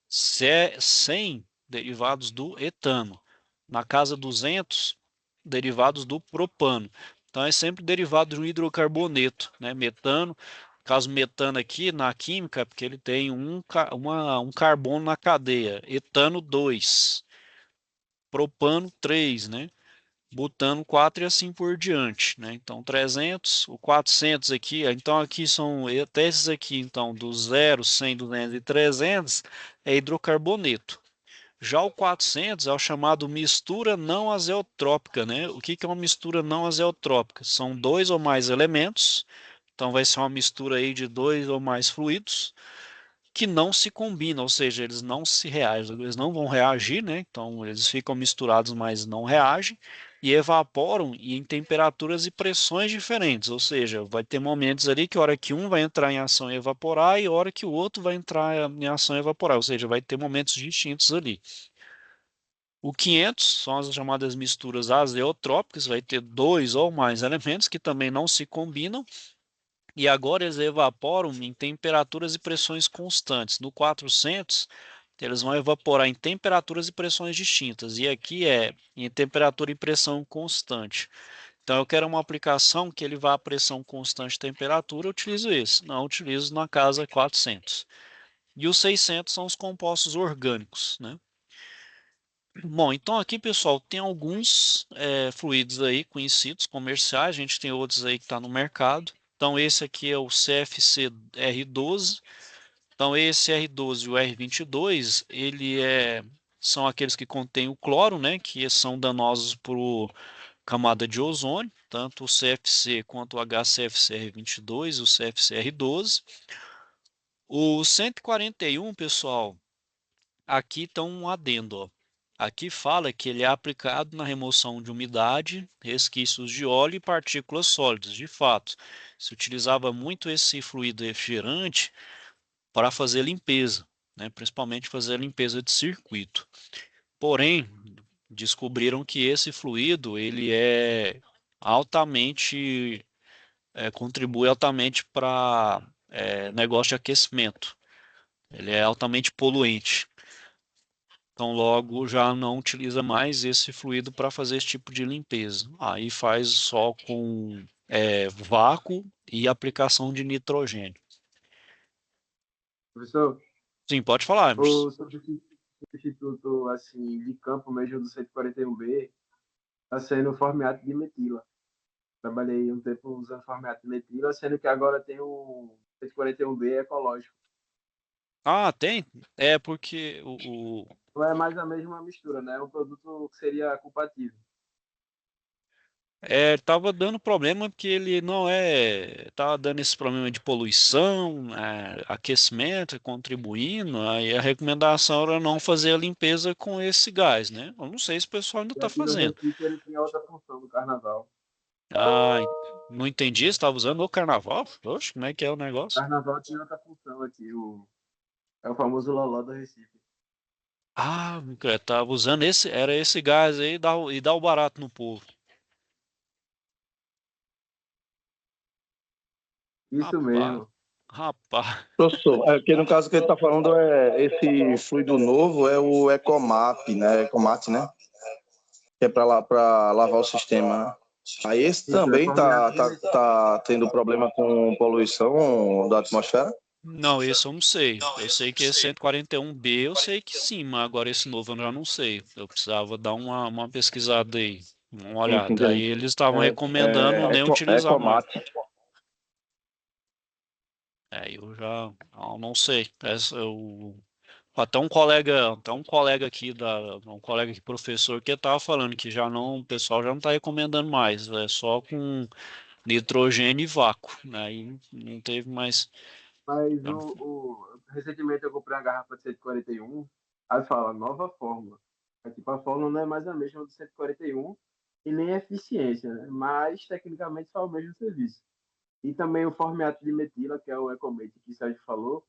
Se é 100 derivados do etano. Na casa 200, derivados do propano. Então é sempre derivado de um hidrocarboneto, né? Metano. Caso metano aqui na química, é porque ele tem um carbono na cadeia. Etano 2, propano 3, né? Butano 4 e assim por diante, né? Então 300, o 400 aqui, então aqui são até esses aqui, então do 0, 100, 200 e 300 é hidrocarboneto. Já o 400 é o chamado mistura não azeotrópica, né? O que é uma mistura não azeotrópica? São dois ou mais elementos, então vai ser uma mistura aí de dois ou mais fluidos que não se combinam, ou seja, eles não se reagem, eles não vão reagir, né? Então eles ficam misturados, mas não reagem e evaporam em temperaturas e pressões diferentes, ou seja, vai ter momentos ali que a hora que um vai entrar em ação e evaporar e a hora que o outro vai entrar em ação e evaporar, ou seja, vai ter momentos distintos ali. O 500 são as chamadas misturas azeotrópicas, vai ter dois ou mais elementos que também não se combinam e agora eles evaporam em temperaturas e pressões constantes. No 400, eles vão evaporar em temperaturas e pressões distintas. E aqui é em temperatura e pressão constante. Então eu quero uma aplicação que ele vá a pressão constante e temperatura, eu utilizo esse. Não utilizo na casa 400. E os 600 são os compostos orgânicos, né? Bom, então aqui, pessoal, tem alguns fluidos aí conhecidos, comerciais, a gente tem outros aí que está no mercado. Então esse aqui é o CFC R12. Então esse R12 e o R22, são aqueles que contêm o cloro, né, que são danosos para a camada de ozônio, tanto o CFC quanto o HCFC R22 e o CFC R12. O 141, pessoal, aqui está um adendo, ó. Aqui fala que ele é aplicado na remoção de umidade, resquícios de óleo e partículas sólidas. De fato, se utilizava muito esse fluido refrigerante para fazer limpeza, né? Principalmente fazer a limpeza de circuito. Porém, descobriram que esse fluido ele é altamente contribui altamente para negócio de aquecimento. Ele é altamente poluente. Então, logo já não utiliza mais esse fluido para fazer esse tipo de limpeza. Aí faz só com vácuo e aplicação de nitrogênio. Professor, Sim, pode falar, o Emerson. substituto assim, de campo mesmo do 141B está sendo formiato de metila. Trabalhei um tempo usando formiato de metila, sendo que agora tem o 141B ecológico. Ah, tem? É porque Não é mais a mesma mistura, né? É um produto que seria compatível. tava dando problema porque ele não tava dando esse problema de poluição, aquecimento, contribuindo, aí a recomendação era não fazer a limpeza com esse gás, né? Eu não sei se o pessoal ainda E está aqui no fazendo. Recife ele tinha outra função do carnaval. Ah, não entendi, você estava usando o carnaval? Oxe, como é que é o O negócio? carnaval tinha outra função aqui, é o famoso loló do Recife. Ah, tava usando era esse gás aí e dá o barato no povo. Isso Rapaz, mesmo. rapaz. Professor, aqui no caso que ele está falando é esse fluido novo é o Ecomap, né? Ecomat, né? que é para lavar o sistema, né? Aí esse Isso, é também formiato de metil. tá tendo problema com poluição da atmosfera? Não, esse eu não sei. Eu sei que esse 141B, eu sei que sim, mas agora esse novo eu já não sei. Eu precisava dar uma pesquisada aí, uma Sim, sim, olhada. Aí entendi. eles estavam recomendando nem utilizar mais. Ecomate. Eu não sei. Até um colega aqui um colega aqui, professor, que estava falando que já não, o pessoal já não está recomendando mais, é só com nitrogênio e vácuo, né? Aí não teve mais. Mas recentemente eu comprei uma garrafa de 141, aí fala nova fórmula. É, tipo, a fórmula não é mais a mesma do 141 e nem a eficiência, né? Mas tecnicamente só o mesmo serviço. E também o formato de metila, que é o Ecomate que o Sérgio falou,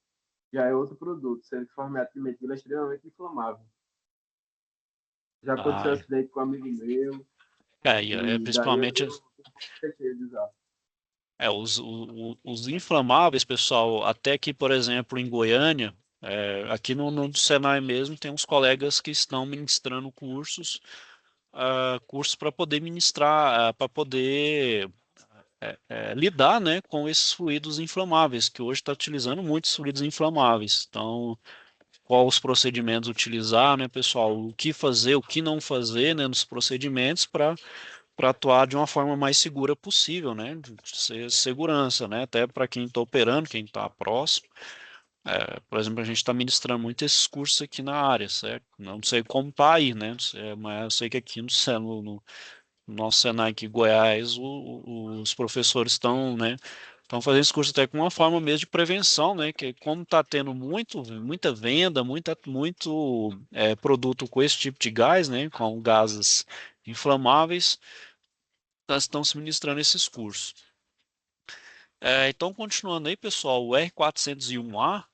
já é outro produto, sendo que o formato de metila é extremamente inflamável. Já aconteceu um Ah, acidente com um amigo meu, e daí principalmente eu deixei de usar. os inflamáveis, pessoal, até que, por exemplo, em Goiânia, aqui no Senai mesmo, tem uns colegas que estão ministrando cursos para poder ministrar, para poder lidar, né, com esses fluidos inflamáveis, que hoje está utilizando muitos fluidos inflamáveis. Então, qual os procedimentos utilizar, né, pessoal? O que fazer, o que não fazer, né, nos procedimentos para atuar de uma forma mais segura possível, né, de ser segurança, né, até para quem está operando, quem está próximo. Por exemplo, a gente está ministrando muito esses cursos aqui na área, certo? Não sei como está aí, né, mas eu sei que aqui no nosso Senai aqui em Goiás, os professores estão, né, estão fazendo esse curso até com uma forma mesmo de prevenção, né, que como está tendo muita venda, muito produto com esse tipo de gás, né, com gases inflamáveis, estão se ministrando esses cursos. Então, continuando aí, pessoal, o R401A,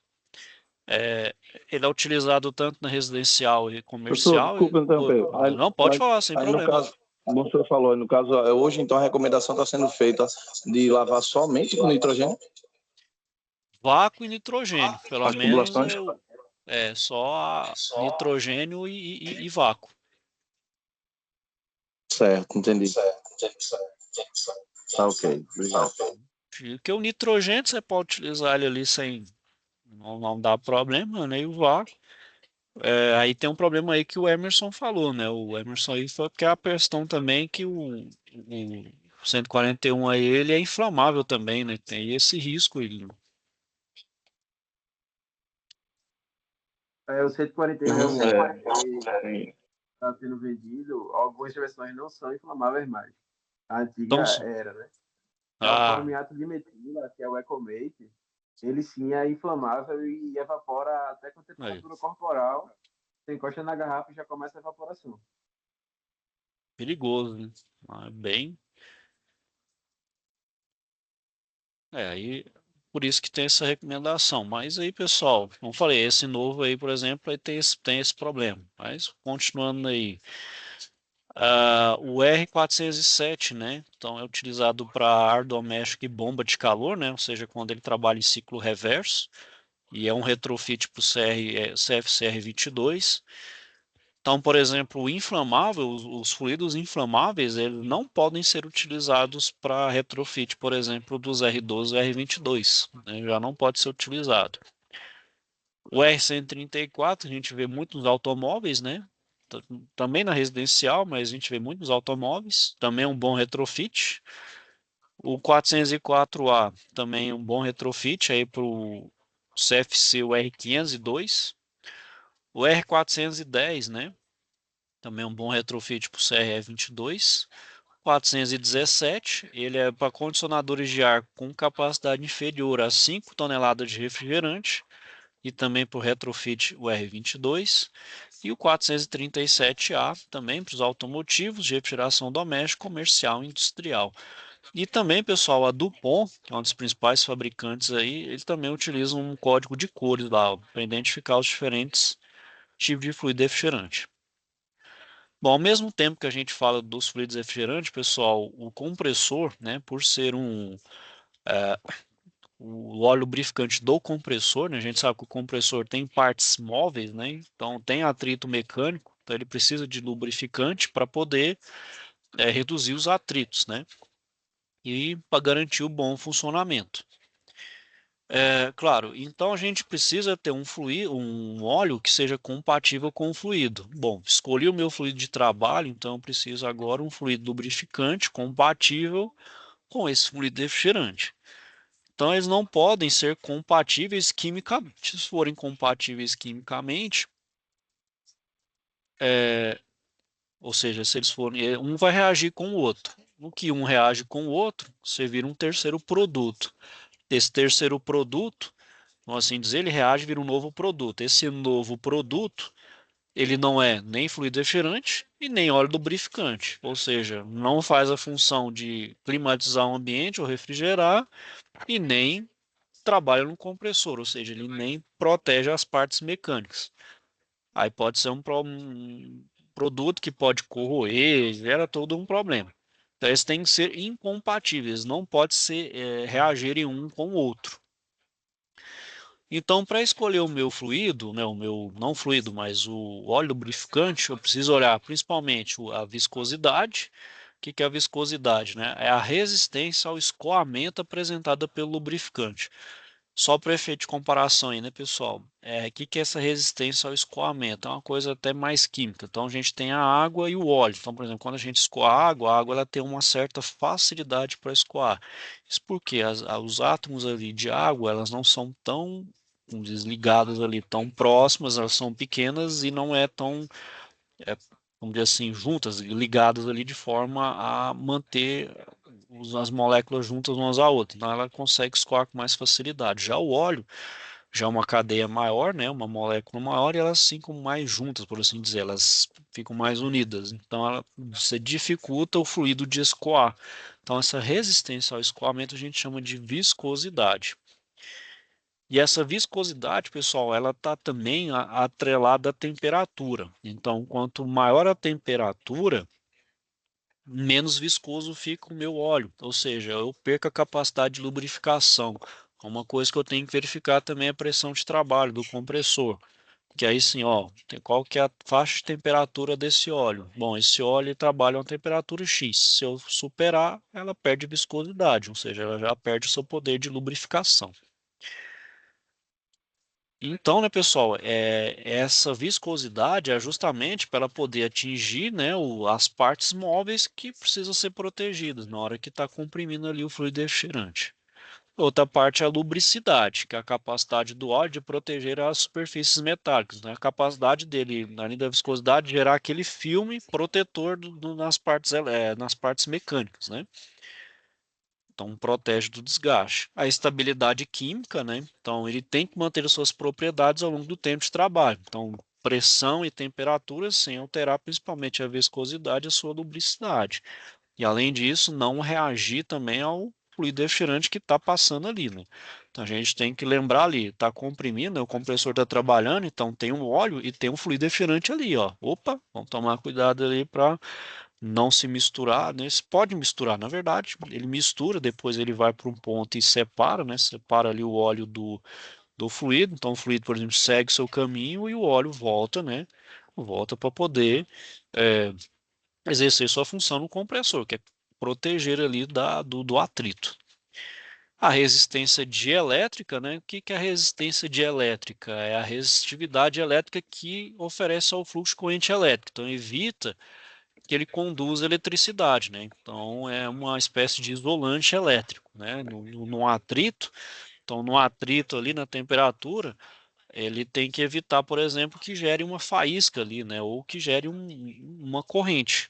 é, ele é utilizado tanto na residencial e Professor, comercial. desculpa interromper. Não, pode falar, sem Aí, no problema. caso, como o senhor falou, no caso, hoje, então, a recomendação está sendo feita de lavar somente com nitrogênio, Vácuo e nitrogênio, pelo as menos tubulações? só nitrogênio e vácuo. Certo, entendi. Tá ok, obrigado. Porque o nitrogênio você pode utilizar ele ali sem não dá problema, né? E o vácuo. Aí tem um problema aí que o Emerson falou, né? O Emerson aí foi porque é a questão também que o 141 aí ele é inflamável também, né? Tem esse risco. O 141B Sim. está sendo vendido, algumas versões não são inflamáveis mais. A antiga Então, era, né? Já o ah, formiato de metila, que é o Ecomate, ele sim é inflamável e evapora até com aí, temperatura corporal. Você encosta na garrafa e já começa a evaporação. perigoso, né? Bem, aí por isso que tem essa recomendação. Mas aí, pessoal, como falei, esse novo aí, por exemplo, aí tem esse problema. Mas continuando aí. O R407, né? Então é utilizado para ar doméstico e bomba de calor, né? Ou seja, quando ele trabalha em ciclo reverso. E é um retrofit para o CFCR 22. Então, por exemplo, o inflamável, os fluidos inflamáveis, eles não podem ser utilizados para retrofit, por exemplo, dos R12 e R22, né? Já não pode ser utilizado. O R134 a gente vê muito nos automóveis, né? Também na residencial, mas a gente vê muito nos automóveis. Também é um bom retrofit. O 404A também é um bom retrofit aí para o CFC, o R502. O R410, né? Também é um bom retrofit para o CRE22. 417, ele é para condicionadores de ar com capacidade inferior a 5 toneladas de refrigerante e também para o retrofit o R22. E o 437A também para os automotivos de refrigeração doméstica, comercial e industrial. E também, pessoal, a Dupont, que é um dos principais fabricantes aí, ele também utiliza um código de cores lá para identificar os diferentes tipos de fluido refrigerante. Bom, ao mesmo tempo que a gente fala dos fluidos refrigerantes, pessoal, o compressor, né, por ser o óleo lubrificante do compressor, né, a gente sabe que o compressor tem partes móveis, né, então tem atrito mecânico, Então ele precisa de lubrificante para poder reduzir os atritos, né? E para garantir o bom funcionamento. Claro, então a gente precisa ter um óleo que seja compatível com o fluido. Bom, escolhi o meu fluido de trabalho, então eu preciso agora um fluido lubrificante compatível com esse fluido refrigerante. Então eles não podem ser compatíveis quimicamente. Se forem compatíveis quimicamente, ou seja, se eles forem, um vai reagir com o outro. No que um reage com o outro, você vira um terceiro produto. Esse terceiro produto, vamos assim dizer, ele reage e vira um novo produto. Esse novo produto, ele não é nem fluido refrigerante e nem óleo lubrificante. Ou seja, não faz a função de climatizar o ambiente ou refrigerar e nem trabalha no compressor, ou seja, ele nem protege as partes mecânicas. Aí pode ser um produto que pode corroer, gera todo um problema. Então, eles têm que ser incompatíveis, não pode ser reagirem um com o outro. Então, para escolher o meu fluido, né, o meu não fluido, mas o óleo lubrificante, eu preciso olhar principalmente a viscosidade. O que que é a viscosidade, né? É a resistência ao escoamento apresentada pelo lubrificante. Só para efeito de comparação aí, né, pessoal? Que é essa resistência ao escoamento? É uma coisa até mais química. Então, a gente tem a água e o óleo. Então, por exemplo, quando a gente escoa a água ela tem uma certa facilidade para escoar. Isso porque os átomos ali de água, elas não são tão desligadas ali, tão próximas, elas são pequenas e não é tão, é, vamos dizer assim, juntas, ligadas ali de forma a manter as moléculas juntas umas à outra. Então ela consegue escoar com mais facilidade. Já o óleo, já é uma cadeia maior, né, uma molécula maior, e elas ficam mais juntas, por assim dizer, elas ficam mais unidas. Então você dificulta o fluido de escoar. Então essa resistência ao escoamento a gente chama de viscosidade. E essa viscosidade, pessoal, ela está também atrelada à temperatura. Então, quanto maior a temperatura, menos viscoso fica o meu óleo, ou seja, eu perco a capacidade de lubrificação. Uma coisa que eu tenho que verificar também é a pressão de trabalho do compressor, que aí sim, ó, qual que é a faixa de temperatura desse óleo? Bom, esse óleo trabalha a uma temperatura X. Se eu superar, ela perde viscosidade, ou seja, ela já perde o seu poder de lubrificação. Então, né, pessoal, essa viscosidade é justamente para ela poder atingir, né, as partes móveis que precisam ser protegidas na hora que está comprimindo ali o fluido refrigerante. Outra parte é a lubricidade, que é a capacidade do óleo de proteger as superfícies metálicas, né? A capacidade dele, além da viscosidade, de gerar aquele filme protetor nas partes mecânicas, né? Então, protege do desgaste. A estabilidade química, né? Então, ele tem que manter as suas propriedades ao longo do tempo de trabalho. Então, pressão e temperatura sem alterar principalmente a viscosidade e a sua lubricidade. E, além disso, não reagir também ao fluido refrigerante que está passando ali, né? Então, a gente tem que lembrar ali, está comprimindo, né? O compressor está trabalhando, então tem um óleo e tem um fluido refrigerante ali, ó. Opa, vamos tomar cuidado ali para não se misturar, né? Se pode misturar, na verdade, ele mistura, depois ele vai para um ponto e separa, né? Separa ali o óleo do fluido. Então o fluido, por exemplo, segue seu caminho e o óleo volta, né? Volta para poder exercer sua função no compressor, que é proteger ali do atrito. A resistência dielétrica, né? O que é a resistência dielétrica? É a resistividade elétrica que oferece ao fluxo de corrente elétrica. Então evita que ele conduz eletricidade, né? Então é uma espécie de isolante elétrico, né? No atrito, então no atrito ali na temperatura, ele tem que evitar, por exemplo, que gere uma faísca ali, né? Ou que gere uma corrente,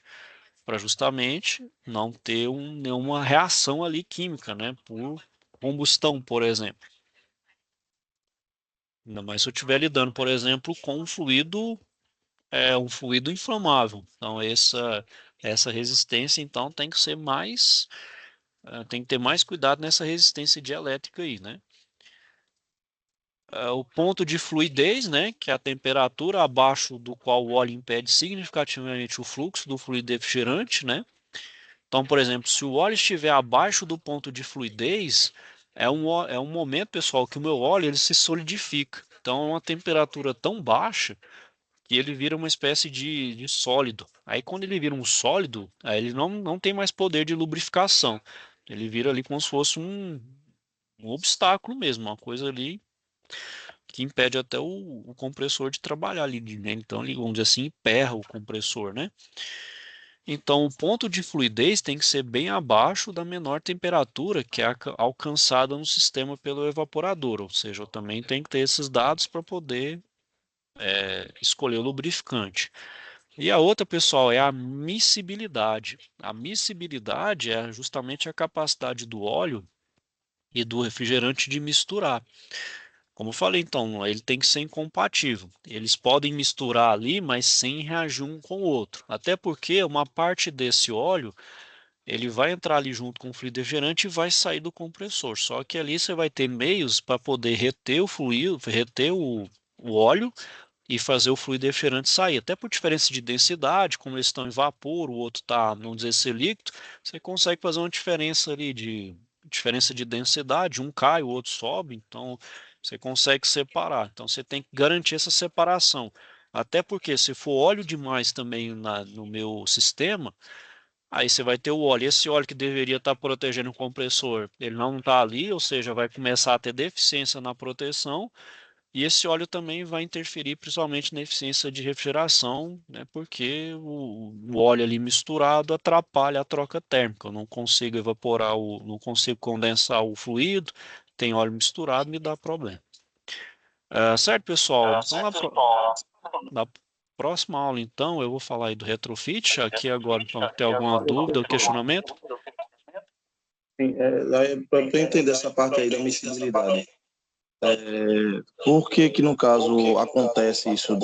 para justamente não ter nenhuma reação ali química, né? Por combustão, por exemplo. Ainda mais se eu estiver lidando, por exemplo, com um fluido inflamável. Então essa resistência então tem que ser mais tem que ter mais cuidado nessa resistência dielétrica aí, né? O ponto de fluidez, né, que é a temperatura abaixo do qual o óleo impede significativamente o fluxo do fluido refrigerante, né? Então, por exemplo, se o óleo estiver abaixo do ponto de fluidez, é um momento, pessoal, que o meu óleo ele se solidifica. Então, é uma temperatura tão baixa e ele vira uma espécie de sólido. Aí quando ele vira um sólido, aí ele não tem mais poder de lubrificação. Ele vira ali como se fosse um obstáculo mesmo, uma coisa ali que impede até o compressor de trabalhar ali, né? Então, ele, vamos dizer assim, emperra o compressor, né? Então, o ponto de fluidez tem que ser bem abaixo da menor temperatura que é alcançada no sistema pelo evaporador, ou seja, eu também tenho que ter esses dados para poder escolher o lubrificante. E a outra, pessoal, é a miscibilidade. A miscibilidade é justamente a capacidade do óleo e do refrigerante de misturar. Como eu falei, então, ele tem que ser incompatível. Eles podem misturar ali, mas sem reagir um com o outro. Até porque uma parte desse óleo, ele vai entrar ali junto com o fluido refrigerante e vai sair do compressor. Só que ali você vai ter meios para poder reter o fluido, reter o óleo e fazer o fluido refrigerante sair. Até por diferença de densidade, como eles estão em vapor, o outro está, vamos dizer, ser líquido, você consegue fazer uma diferença ali de diferença de densidade, um cai, o outro sobe, então você consegue separar. Então você tem que garantir essa separação. Até porque se for óleo demais também no meu sistema, aí você vai ter o óleo. Esse óleo que deveria estar protegendo o compressor, ele não está ali, ou seja, vai começar a ter deficiência na proteção. E esse óleo também vai interferir principalmente na eficiência de refrigeração, né, porque o óleo ali misturado atrapalha a troca térmica. Eu não consigo evaporar, não consigo condensar o fluido, tem óleo misturado, me dá problema. Certo, pessoal? Então, na próxima aula, então, eu vou falar aí do retrofit. Aqui agora, então, tem alguma dúvida ou questionamento? Sim, para eu entender essa parte aí da miscibilidade, por que que no caso acontece isso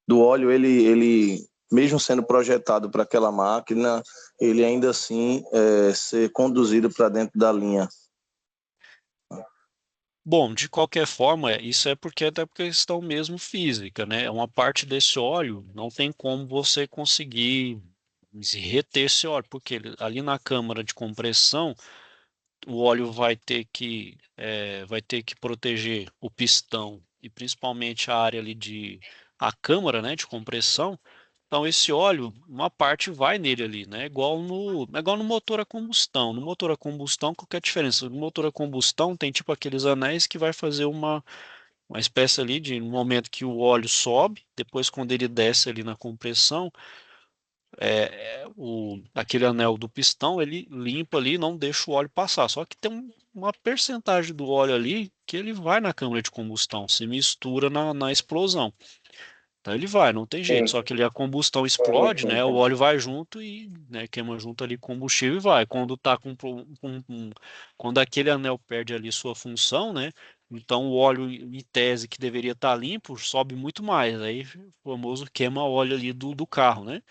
do óleo, ele mesmo sendo projetado para aquela máquina, ele ainda assim ser conduzido para dentro da linha? Bom, de qualquer forma, isso é porque até por questão mesmo física, né? Uma parte desse óleo não tem como você conseguir reter esse óleo, porque ali na câmara de compressão, o óleo vai ter que proteger o pistão e principalmente a área ali a câmara, né, de compressão. Então esse óleo, uma parte vai nele ali, né? É igual no motor a combustão. No motor a combustão, qual que é a diferença? No motor a combustão tem tipo aqueles anéis que vai fazer uma espécie ali de no momento que o óleo sobe, depois quando ele desce ali na compressão, aquele anel do pistão, ele limpa ali, não deixa o óleo passar. Só que tem uma percentagem do óleo ali que ele vai na câmara de combustão, se mistura na explosão. Então ele vai, não tem jeito. Sim. Só que a combustão explode, né? O óleo vai junto e, né, queima junto ali combustível e vai. Quando tá quando aquele anel perde ali sua função, né? Então o óleo em tese que deveria estar limpo sobe muito mais. Aí o famoso queima óleo ali do carro, né?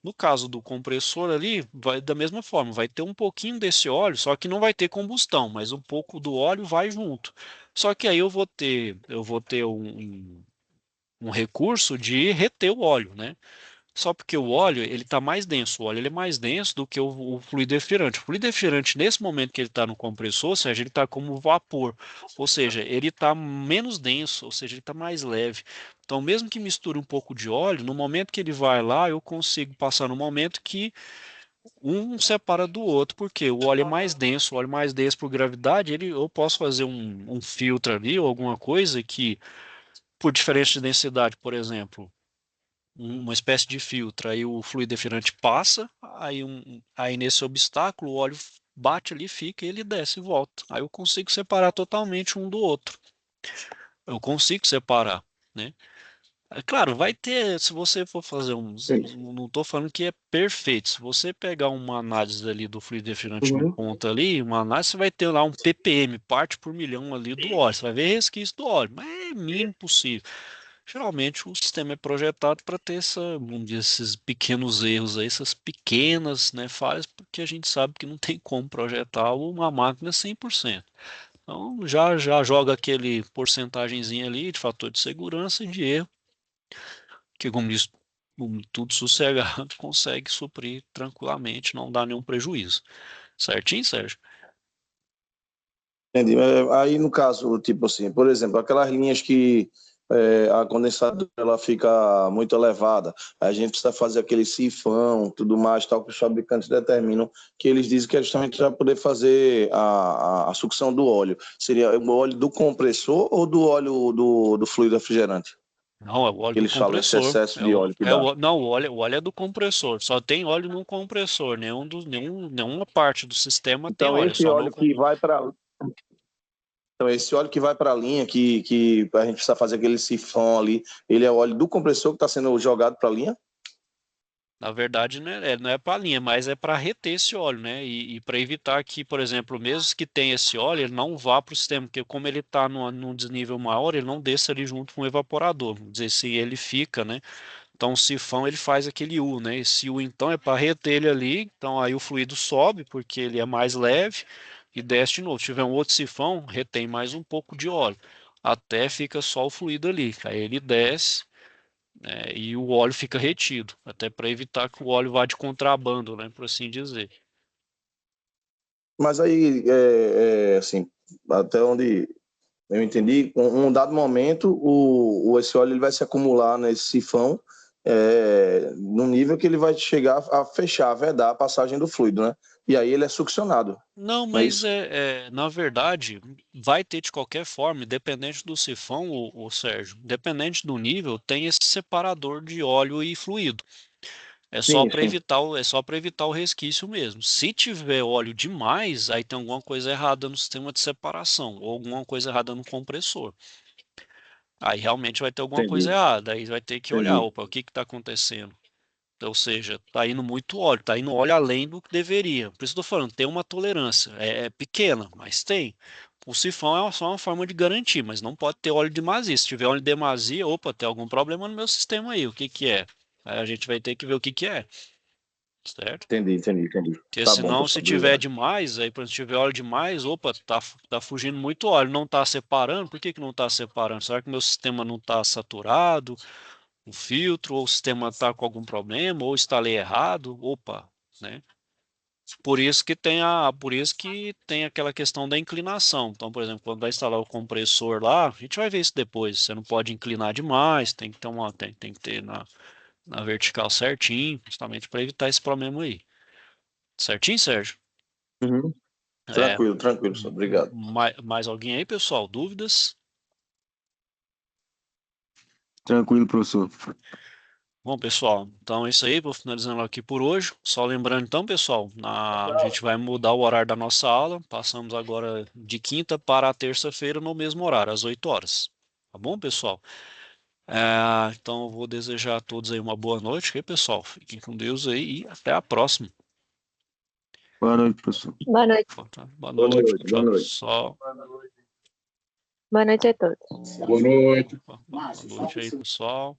No caso do compressor ali, vai da mesma forma, vai ter um pouquinho desse óleo, só que não vai ter combustão, mas um pouco do óleo vai junto. Só que aí eu vou ter um recurso de reter o óleo, né? Só porque o óleo ele está mais denso, o óleo ele é mais denso do que o fluido refrigerante. O fluido refrigerante, nesse momento que ele está no compressor, ou seja, ele está como vapor, ou seja, ele está menos denso, ou seja, ele está mais leve. Então, mesmo que misture um pouco de óleo, no momento que ele vai lá, eu consigo passar no momento que um separa do outro, porque o óleo é mais denso, o óleo mais denso por gravidade, eu posso fazer um filtro ali ou alguma coisa que, por diferença de densidade, por exemplo, uma espécie de filtro, aí o fluido refrigerante passa, aí nesse obstáculo o óleo bate ali, fica e ele desce e volta. Aí eu consigo separar totalmente um do outro. Eu consigo separar, né? É claro, vai ter, se você for fazer não estou falando que é perfeito. Se você pegar uma análise ali do fluido refrigerante no Uhum. ponto ali, uma análise, você vai ter lá um ppm, parte por milhão ali do óleo. Você vai ver resquício do óleo, mas é mínimo possível. Geralmente o sistema é projetado para ter vamos dizer, esses pequenos erros aí, essas pequenas, né, falhas, porque a gente sabe que não tem como projetar uma máquina 100%. Então já joga aquele porcentagemzinho ali de fator de segurança e de erro, que como diz, tudo sossegado consegue suprir tranquilamente, não dá nenhum prejuízo. Certinho, Sérgio? Entendi. Aí, no caso, tipo assim, por exemplo, aquelas linhas que a condensadora ela fica muito elevada. A gente precisa fazer aquele sifão, tudo mais, tal, que os fabricantes determinam, que eles dizem que é justamente para poder fazer a sucção do óleo. Seria o óleo do compressor ou do óleo do fluido refrigerante? Não, é o óleo Que do eles falam esse compressor. excesso de óleo que dá. Não, o óleo é do compressor. Só tem óleo no compressor. Nenhuma parte do sistema tem Então, óleo, esse só no. óleo que vai para Então, esse óleo que vai para a linha, que a gente precisa fazer aquele sifão ali, ele é o óleo do compressor que está sendo jogado para a linha? Na verdade, não é para linha, mas é para reter esse óleo, né? E para evitar que, por exemplo, mesmo que tenha esse óleo, ele não vá para o sistema, porque como ele está num desnível maior, ele não desce ali junto com o evaporador. Vamos dizer, se ele fica, né? Então o sifão ele faz aquele U, né? Esse U então é para reter ele ali, então aí o fluido sobe, porque ele é mais leve, e desce de novo. Se tiver um outro sifão, retém mais um pouco de óleo, até fica só o fluido ali. Aí ele desce, né, e o óleo fica retido, até para evitar que o óleo vá de contrabando, né, por assim dizer. Mas aí, assim, até onde eu entendi, um dado momento, esse óleo ele vai se acumular nesse sifão, no nível que ele vai chegar a fechar, a vedar a passagem do fluido, né? E aí ele é succionado, Não, não é mas isso? na verdade, vai ter de qualquer forma, independente do sifão, o Sérgio, independente do nível, tem esse separador de óleo e fluido. Sim, sim, É só para evitar o resquício mesmo. Se tiver óleo demais, aí tem alguma coisa errada no sistema de separação ou alguma coisa errada no compressor. Aí realmente vai ter alguma coisa entendi, errada. Aí vai ter que olhar, entendi. opa, o que está acontecendo? Então, ou seja, está indo muito óleo, está indo óleo além do que deveria. Por isso que eu estou falando, tem uma tolerância. É pequena, mas tem. O sifão é só uma forma de garantir, mas não pode ter óleo de demasia. Se tiver óleo de demasia, opa, tem algum problema no meu sistema aí. O que que é? Aí a gente vai ter que ver o que que é, certo? Entendi. Porque Tá bom, senão, se professor, tiver obrigado. demais, aí, por exemplo, se tiver óleo demais, opa, tá fugindo muito óleo, não tá separando. Por que que não tá separando? Será que meu sistema não tá saturado, o filtro, ou o sistema tá com algum problema, ou instalei errado? Opa, né? Por isso que tem aquela questão da inclinação. Então, por exemplo, quando vai instalar o compressor lá, a gente vai ver isso depois. Você não pode inclinar demais, tem que ter tem que ter na vertical certinho, justamente para evitar esse problema aí. Certinho, Sérgio? Uhum. É, Tranquilo, professor, obrigado. mais alguém aí, pessoal? Dúvidas? Tranquilo, professor. Bom, pessoal, então é isso aí. Vou finalizando aqui por hoje. Só lembrando, então, pessoal, a gente vai mudar o horário da nossa aula. Passamos agora de quinta para a terça-feira no mesmo horário, às 8 horas. Tá bom, pessoal? Então, eu vou desejar a todos aí uma boa noite, ok, pessoal? Fiquem com Deus aí e até a próxima. Boa noite, professor. Boa noite. Boa Boa noite, noite, boa pessoal. noite. Só Boa noite a todos. Boa noite. boa noite aí, pessoal.